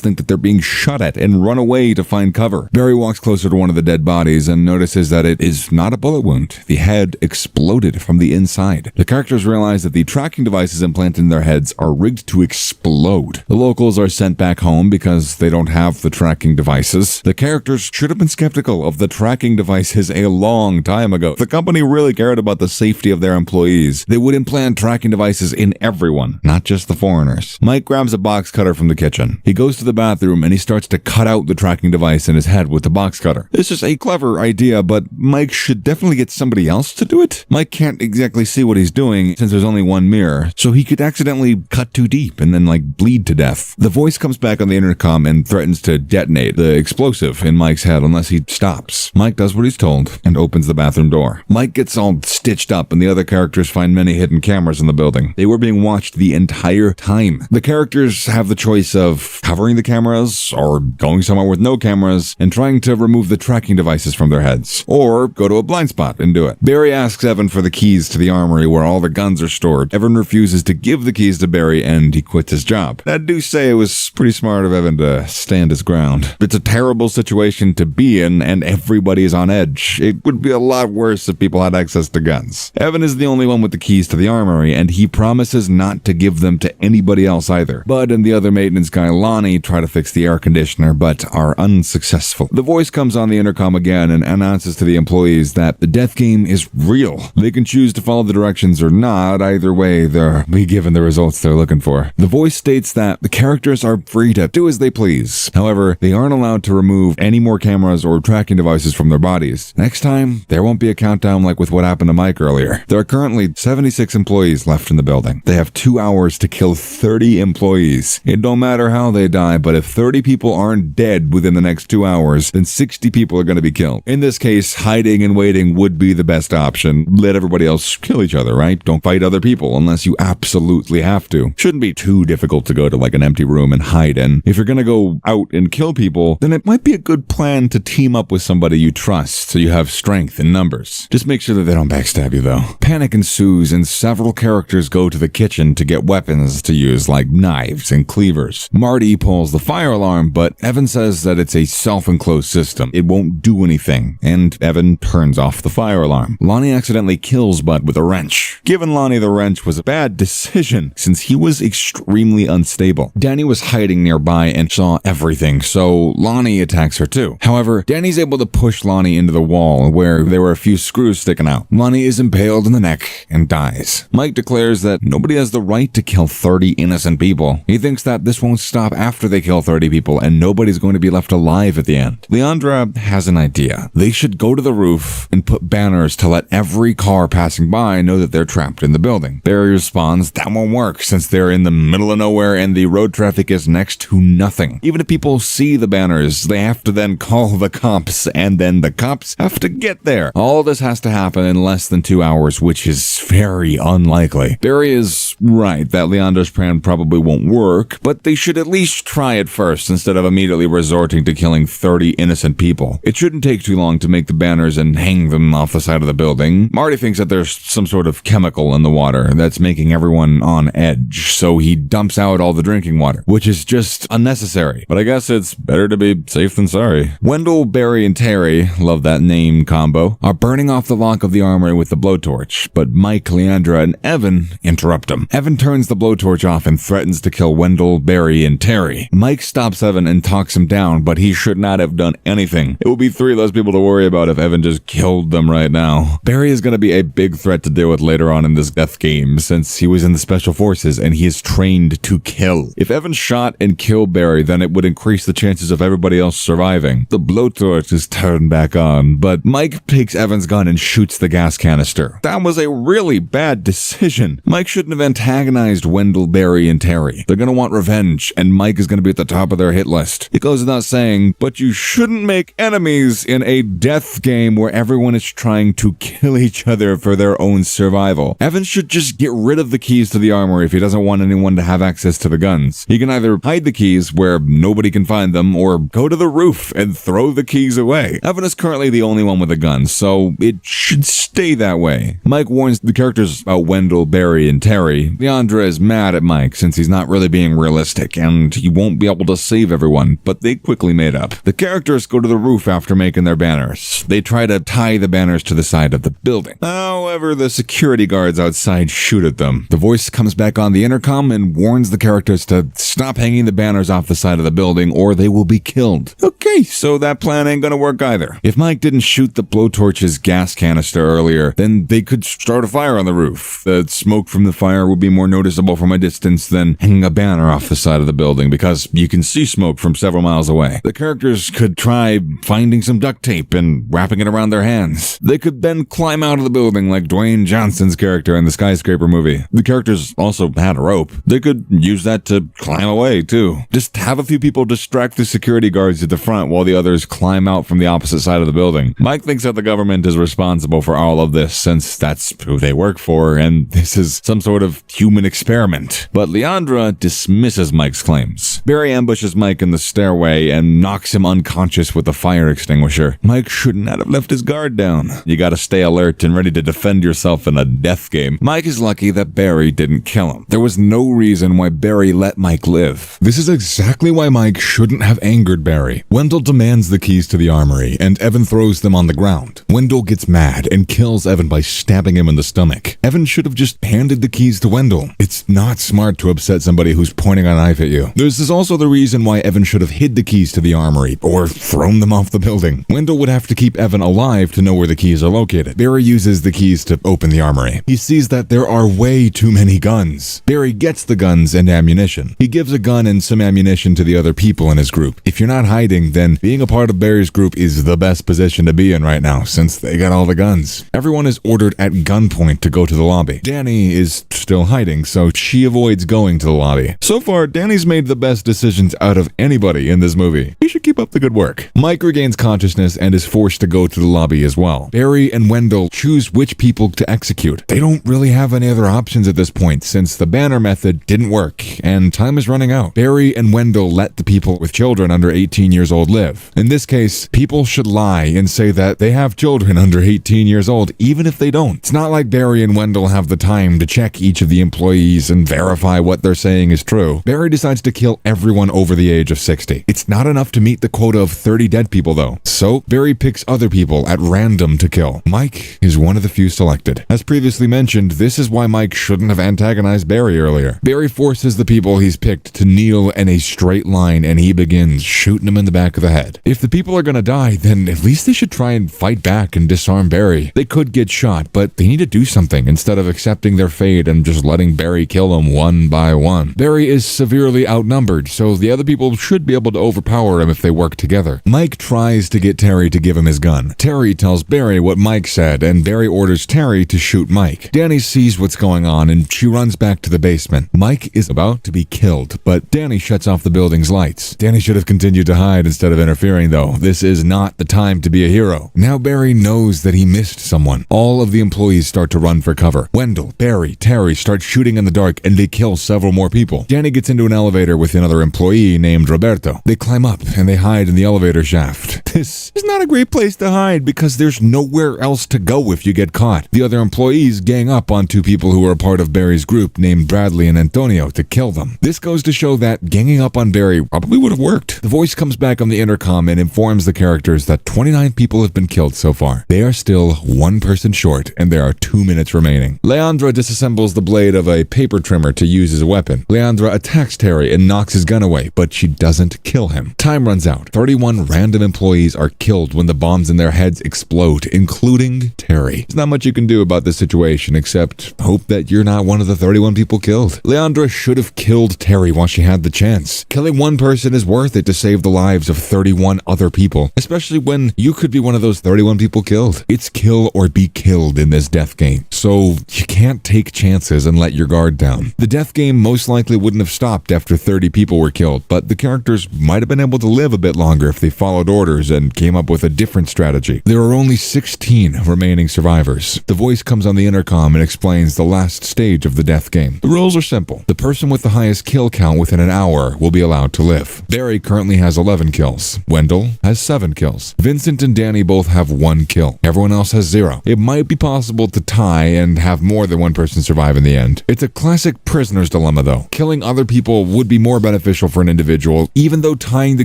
think that they're being shot at and run away to find cover. Barry walks closer to one of the dead bodies and notices that it is not a bullet wound. The head exploded from the inside. The characters realize that the tracking devices implanted in their heads are rigged to explode. The locals are sent back home because they don't have the tracking devices. The characters should have been skeptical of the tracking devices a long time ago. If the company really cared about the safety of their employees, they would implant tracking devices in everyone, not just the foreigners. Mike grabs a box cutter from the kitchen. He goes to the bathroom and he starts to cut out the tracking device in his head with the box cutter. This is a clever idea, but Mike should definitely get somebody else to do it. Mike can't exactly see what he's doing since there's only one mirror, so he could accidentally cut too deep and then bleed to death. The voice comes back on the intercom and threatens to detonate the explosive in Mike's head unless he stops. Mike does what he's told and opens the bathroom door. Mike gets all stitched up and the other characters find many hidden cameras in the building. They were being watched the entire time. The characters have the choice of covering the cameras, or going somewhere with no cameras and trying to remove the tracking devices from their heads, or go to a blind spot and do it. Barry asks Evan for the keys to the armory where all the guns are stored. Evan refuses to give the keys to Barry and he quits his job. I do say it was pretty smart of Evan to stand his ground. It's a terrible situation to be in and everybody is on edge. It would be a lot worse if people had access to guns. Evan is the only one with the keys to the armory and he promises not to give them to anybody else either. Bud and the other maintenance guy Lonnie try to fix the air conditioner but are unsuccessful. The voice comes on the intercom again and announces to the employees that the death game is real. They can choose to follow the directions or not. Either way, they'll be given the results they're looking for. The voice states that the characters are free to do as they please. However, they aren't allowed to remove any more cameras or tracking devices from their bodies. Next time, there won't be a countdown like with what happened to Mike earlier. There are currently 76 employees left in the building. They have 2 hours to kill 30 employees. It don't matter how they die, but if 30 people aren't dead within the next 2 hours, then 60 people are going to be killed. In this case, hiding and waiting would be the best option. Let everybody else kill each other, right? Don't fight other people unless you absolutely have to. Shouldn't be too difficult to go to like an empty room and hide in. If you're going to go out and kill people, then it might be a good plan to team up with somebody you trust so you have strength in numbers. Just make sure that they don't backstab you though. Panic ensues and several characters go to the kitchen to get weapons to use like knives and cleavers. Marty pulls the fire alarm, but Evan says that it's a self-enclosed system. It won't do anything, and Evan turns off the fire alarm. Lonnie accidentally kills Bud with a wrench. Giving Lonnie the wrench was a bad decision since he was extremely unstable. Danny was hiding nearby and saw everything, so Lonnie attacks her too. However, Danny's able to push Lonnie into the wall where there were a few screws sticking out. Lonnie is impaled in the neck and dies. Mike declares that nobody has the right to kill 30 innocent people. He thinks that this won't stop after they kill 30 people and nobody's going to be left alive at the end. Leandra has an idea. They should go to the roof and put banners to let every car passing by know that they're trapped in the building. Barry responds that won't work since they're in the middle of nowhere and the road traffic is next to nothing. Even if people see the banners, they have to then call the cops and then the cops have to get there. All this has to happen in less than 2 hours, which is very unlikely. Barry is right that Leandra's plan probably won't work, but they should at least try it first instead of immediately resorting to killing 30 innocent people. It shouldn't take too long to make the banners and hang them off the side of the building. Marty thinks that there's some sort of chemical in the water that's making everyone on edge, so he dumps out all the drinking water, which is just unnecessary. But I guess it's better to be safe than sorry. Wendell, Barry, and Terry, love that name combo, are burning off the lock of the armory with the blowtorch, but Mike, Leandra, and Evan interrupt him. Evan turns the blowtorch off and threatens to kill Wendell, Barry, and Terry. Mike stops Evan and talks him down, but he should not have done anything. It would be 3 less people to worry about if Evan just killed them right now. Barry is going to be a big threat to deal with later on in this death game, since he was in the special forces and he is trained to kill. If Evan shot and killed Barry, then it would increase the chances of everybody else surviving. The blowtorch is turned back on, but Mike takes Evan's gun and shoots the gas canister. That was a really bad decision. Mike shouldn't have antagonized Wendell, Barry, and Terry. They're gonna want revenge, and Mike is gonna be at the top of their hit list. It goes without saying, but you shouldn't make enemies in a death game where everyone is trying to kill each other for their own survival. Evan should just get rid of the keys to the armory if he doesn't want anyone to have access to the guns. He can either hide the keys where nobody can find them, or go to the roof and throw the keys away. Evan is currently the only one with a gun, so it should stay that way. Mike warns the characters about Wendell, Barry, and Terry. Leandra is mad at Mike since he's not really being realistic, and he won't be able to save everyone, but they quickly made up. The characters go to the roof after making their banners. They try to tie the banners to the side of the building. However, the security guards outside shoot at them. The voice comes back on the intercom and warns the characters to stop hanging the banners off the side of the building or they will be killed. Okay, so that plan ain't gonna work either. If Mike didn't shoot the blowtorch's gas canister earlier, then they could start a fire on the roof. The smoke from the fire would be more noticeable from a distance than hanging a banner off the side of the building because you can see smoke from several miles away. The characters could try finding some duct tape and wrapping it around their hands. They could then climb out of the building like Dwayne Johnson's character in the Skyscraper movie. The characters also had a rope. They could use that to climb climb away, too. Just have a few people distract the security guards at the front while the others climb out from the opposite side of the building. Mike thinks that the government is responsible for all of this since that's who they work for, and this is some sort of human experiment. But Leandra dismisses Mike's claims. Barry ambushes Mike in the stairway and knocks him unconscious with a fire extinguisher. Mike should not have left his guard down. You gotta stay alert and ready to defend yourself in a death game. Mike is lucky that Barry didn't kill him. There was no reason why Barry let Mike live. This is exactly why Mike shouldn't have angered Barry. Wendell demands the keys to the armory, and Evan throws them on the ground. Wendell gets mad and kills Evan by stabbing him in the stomach. Evan should have just handed the keys to Wendell. It's not smart to upset somebody who's pointing a knife at you. This is also the reason why Evan should have hid the keys to the armory, or thrown them off the building. Wendell would have to keep Evan alive to know where the keys are located. Barry uses the keys to open the armory. He sees that there are way too many guns. Barry gets the guns and ammunition. He gives a gun and some ammunition to the other people in his group. If you're not hiding, then being a part of Barry's group is the best position to be in right now, since they got all the guns. Everyone is ordered at gunpoint to go to the lobby. Danny is still hiding, so she avoids going to the lobby. So far, Danny's made the best decisions out of anybody in this movie. He should keep up the good work. Mike regains consciousness and is forced to go to the lobby as well. Barry and Wendell choose which people to execute. They don't really have any other options at this point, since the banner method didn't work, and time is running out. Barry and Wendell let the people with children under 18 years old live. In this case, people should lie and say that they have children under 18 years old, even if they don't. It's not like Barry and Wendell have the time to check each of the employees and verify what they're saying is true. Barry decides to kill everyone over the age of 60. It's not enough to meet the quota of 30 dead people, though. So, Barry picks other people at random to kill. Mike is one of the few selected. As previously mentioned, this is why Mike shouldn't have antagonized Barry earlier. Barry forces the people he's picked to kneel in a straight line, and he begins shooting them in the back of the head. If the people are gonna die, then at least they should try and fight back and disarm Barry. They could get shot, but they need to do something instead of accepting their fate and just letting Barry kill them one by one. Barry is severely outnumbered, so the other people should be able to overpower him if they work together. Mike tries to get Terry to give him his gun. Terry tells Barry what Mike said, and Barry orders Terry to shoot Mike. Danny sees what's going on, and she runs back to the basement. Mike is about to be killed, but Danny shuts off the building's lights. Danny should have continued to hide instead of interfering, though. This is not the time to be a hero. Now Barry knows that he missed someone. All of the employees start to run for cover. Wendell, Barry, Terry start shooting in the dark, and they kill several more people. Danny gets into an elevator with another employee named Roberto. They climb up, and they hide in the elevator shaft. This is not a great place to hide because there's nowhere else to go if you get caught. The other employees gang up on two people who are a part of Barry's group named Bradley and Antonio to kill them. This goes to show that ganging up on Barry probably would have worked. The voice comes back on the intercom and informs the characters that 29 people have been killed so far. They are still one person short, and there are 2 minutes remaining. Leandra disassembles the blade of a paper trimmer to use as a weapon. Leandra attacks Terry and knocks his gun away, but she doesn't kill him. Time runs out. 31 random employees are killed when the bombs in their heads explode, including Terry. There's not much you can do about this situation except hope that you're not one of the 31 people killed. Leandra should have killed Terry while she had the chance. Killing one person is worth it to save the lives of 31 other people, especially when you could be one of those 31 people killed. It's kill or be killed in this death game, so you can't take chances and let your guard down. The death game most likely wouldn't have stopped after 30 people were killed, but the characters might have been able to live a bit longer if they followed orders and came up with a different strategy. There are only 16 remaining survivors. The voice comes on the intercom and explains the last stage of the death game. The rules are simple. The person with the highest kill count within an hour will be allowed to live. Barry currently has 11 kills. Wendell has 7 kills. Vincent and Danny both have 1 kill. Everyone else has 0. It might be possible to tie and have more than one person survive in the end. It's a classic prisoner's dilemma, though. Killing other people would be more beneficial for an individual, even though tying the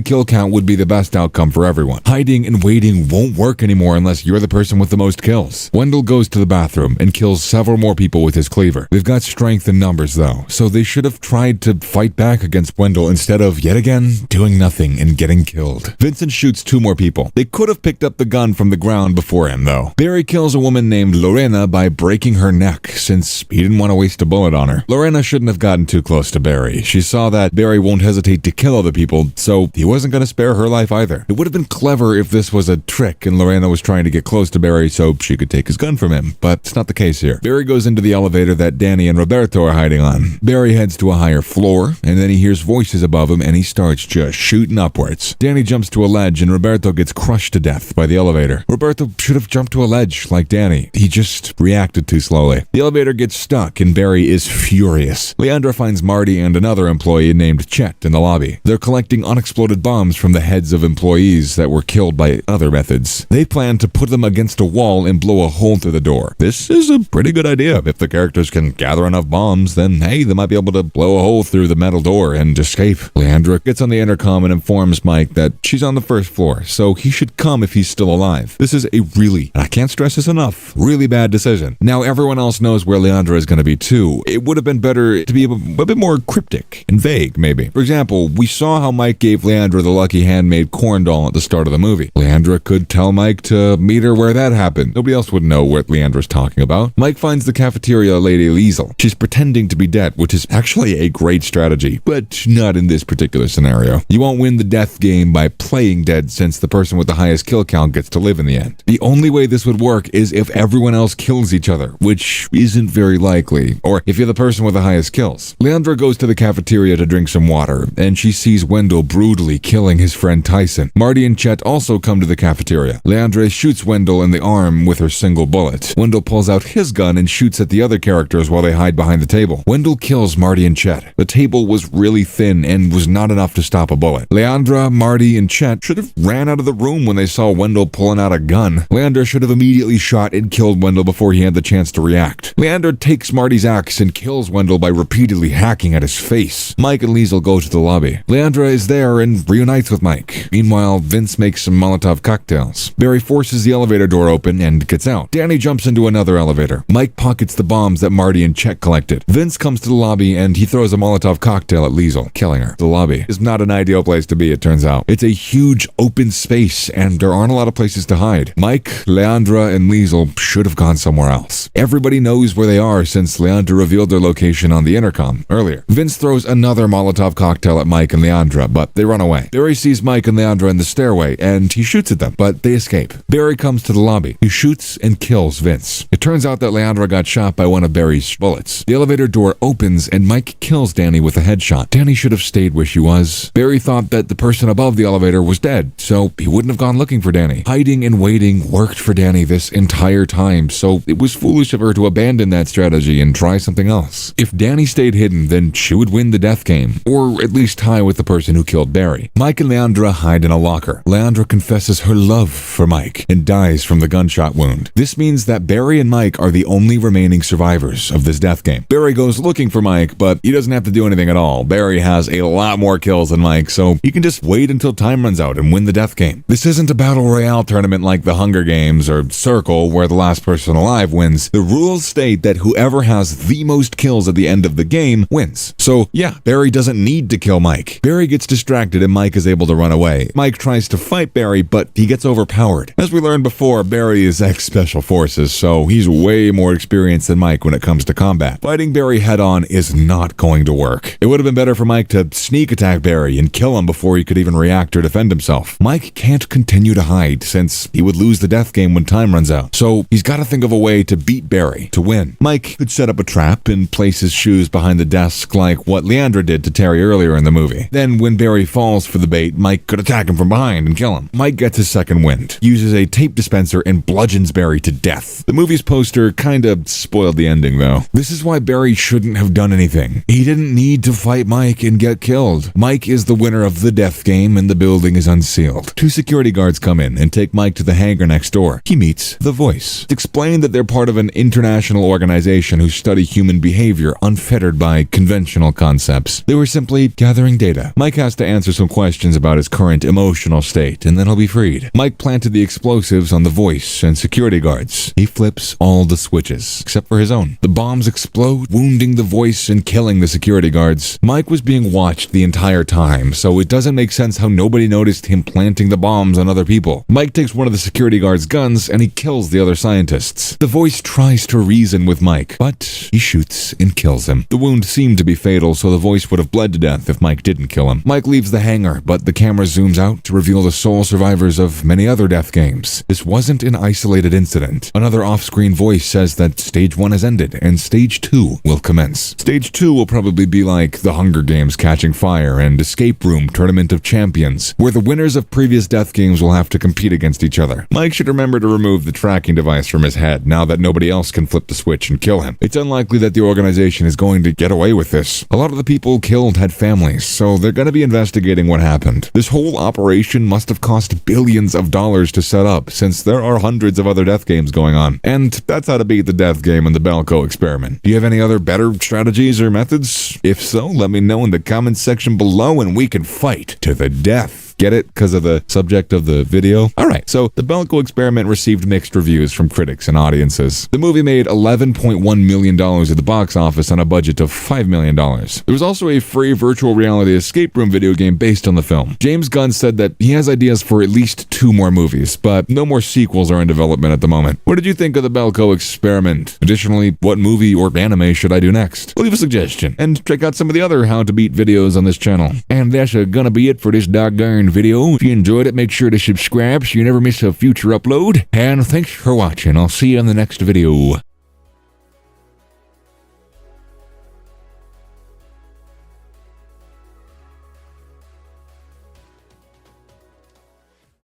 kill count would be the best outcome for everyone. Hiding and waiting won't work anymore unless you're the person with the most kills. Wendell goes to the bathroom and kills several more people with his cleaver. They've got strength in numbers, though, so they should have tried to fight back against Wendell instead of, yet again, doing nothing and getting killed. Vincent shoots 2 more people. They could have picked up the gun from the ground before him, though. Barry kills a woman named Lorena by breaking her neck, since he didn't want to waste a bullet on her. Lorena shouldn't have gotten too close to Barry. She saw that Barry won't hesitate to kill other people, so he wasn't going to spare her life either. It would have been clever if this was a trick and Lorena was trying to get close to Barry so she could take his gun from him, but it's not the case here. Barry goes into the elevator that Danny and Roberto are hiding on. Barry heads to a higher floor door, and then he hears voices above him and he starts just shooting upwards. Danny jumps to a ledge and Roberto gets crushed to death by the elevator. Roberto should have jumped to a ledge like Danny. He just reacted too slowly. The elevator gets stuck and Barry is furious. Leandra finds Marty and another employee named Chet in the lobby. They're collecting unexploded bombs from the heads of employees that were killed by other methods. They plan to put them against a wall and blow a hole through the door. This is a pretty good idea. If the characters can gather enough bombs, then hey, they might be able to blow a hole through the metal door and escape. Leandra gets on the intercom and informs Mike that she's on the first floor, so he should come if he's still alive. This is a really, and I can't stress this enough, really bad decision. Now everyone else knows where Leandra is going to be too. It would have been better to be a bit more cryptic and vague, maybe. For example, we saw how Mike gave Leandra the lucky handmade corn doll at the start of the movie. Leandra could tell Mike to meet her where that happened. Nobody else would know what Leandra's talking about. Mike finds the cafeteria lady Liesel. She's pretending to be dead, which is actually a great strategy, but not in this particular scenario. You won't win the death game by playing dead, since the person with the highest kill count gets to live in the end. The only way this would work is if everyone else kills each other, which isn't very likely, or if you're the person with the highest kills. Leandra goes to the cafeteria to drink some water, and she sees Wendell brutally killing his friend Tyson. Marty and Chet also come to the cafeteria. Leandra shoots Wendell in the arm with her single bullet. Wendell pulls out his gun and shoots at the other characters while they hide behind the table. Wendell kills Marty and Chet. The table was really thin and was not enough to stop a bullet. Leandra, Marty, and Chet should have ran out of the room when they saw Wendell pulling out a gun. Leandra should have immediately shot and killed Wendell before he had the chance to react. Leandra takes Marty's axe and kills Wendell by repeatedly hacking at his face. Mike and Liesel go to the lobby. Leandra is there and reunites with Mike. Meanwhile, Vince makes some Molotov cocktails. Barry forces the elevator door open and gets out. Danny jumps into another elevator. Mike pockets the bombs that Marty and Chet collected. Vince comes to the lobby and he throws a Molotov cocktail at Liesel, killing her. The lobby is not an ideal place to be, it turns out. It's a huge open space and there aren't a lot of places to hide. Mike, Leandra, and Liesel should have gone somewhere else. Everybody knows where they are since Leandra revealed their location on the intercom earlier. Vince throws another Molotov cocktail at Mike and Leandra, but they run away. Barry sees Mike and Leandra in the stairway and he shoots at them, but they escape. Barry comes to the lobby. He shoots and kills Vince. It turns out that Leandra got shot by one of Barry's bullets. The elevator door opens and Mike kills Danny with a headshot. Danny should have stayed where she was. Barry thought that the person above the elevator was dead, so he wouldn't have gone looking for Danny. Hiding and waiting worked for Danny this entire time, so it was foolish of her to abandon that strategy and try something else. If Danny stayed hidden, then she would win the death game, or at least tie with the person who killed Barry. Mike and Leandra hide in a locker. Leandra confesses her love for Mike and dies from the gunshot wound. This means that Barry and Mike are the only remaining survivors of this death game. Barry goes looking for Mike, but he doesn't have to do anything at all. Barry has a lot more kills than Mike, so he can just wait until time runs out and win the death game. This isn't a battle royale tournament like the Hunger Games or Circle where the last person alive wins. The rules state that whoever has the most kills at the end of the game wins. So yeah, Barry doesn't need to kill Mike. Barry gets distracted and Mike is able to run away. Mike tries to fight Barry, but he gets overpowered. As we learned before, Barry is ex-Special Forces, so he's way more experienced than Mike when it comes to combat. Fighting Barry head-on is not going to work. It would have been better for Mike to sneak attack Barry and kill him before he could even react or defend himself. Mike can't continue to hide since he would lose the death game when time runs out, so he's got to think of a way to beat Barry to win. Mike could set up a trap and place his shoes behind the desk like what Leandra did to Terry earlier in the movie. Then when Barry falls for the bait, Mike could attack him from behind and kill him. Mike gets his second wind, uses a tape dispenser and bludgeons Barry to death. The movie's poster kinda spoiled the ending though. This is why Barry shouldn't have done anything. He didn't need to fight Mike and get killed. Mike is the winner of the death game and the building is unsealed. Two security guards come in and take Mike to the hangar next door. He meets The Voice. It's explained that they're part of an international organization who study human behavior unfettered by conventional concepts. They were simply gathering data. Mike has to answer some questions about his current emotional state and then he'll be freed. Mike planted the explosives on The Voice and security guards. He flips all the switches, except for his own. The bombs explode, wounding The Voice and killing the security guards. Mike was being watched the entire time, so it doesn't make sense how nobody noticed him planting the bombs on other people. Mike takes one of the security guards' guns and he kills the other scientists. The Voice tries to reason with Mike, but he shoots and kills him. The wound seemed to be fatal, so The Voice would have bled to death if Mike didn't kill him. Mike leaves the hangar, but the camera zooms out to reveal the sole survivors of many other death games. This wasn't an isolated incident. Another off-screen voice says that Stage 1 has ended and Stage 2 will commence. Stage 2 will probably be like The Hunger Games Catching Fire and Escape Room Tournament of Champions, where the winners of previous death games will have to compete against each other. Mike should remember to remove the tracking device from his head now that nobody else can flip the switch and kill him. It's unlikely that the organization is going to get away with this. A lot of the people killed had families, so they're going to be investigating what happened. This whole operation must have cost billions of dollars to set up, since there are hundreds of other death games going on. And that's how to beat the death game and the Belko experiment. Do you have any other better strategies or methods? If so, let me know in the comments section below and we can fight to the death. Get it? Because of the subject of the video? Alright, so the Belko experiment received mixed reviews from critics and audiences. The movie made $11.1 million at the box office on a budget of $5 million. There was also a free virtual reality escape room video game based on the film. James Gunn said that he has ideas for at least 2 more movies, but no more sequels are in development at the moment. What did you think of the Belko experiment? Additionally, what movie or anime should I do next? Leave a suggestion, and check out some of the other how to beat videos on this channel. And that's gonna be it for this doggone video. If you enjoyed it, make sure to subscribe so you never miss a future upload. And thanks for watching. I'll see you in the next video.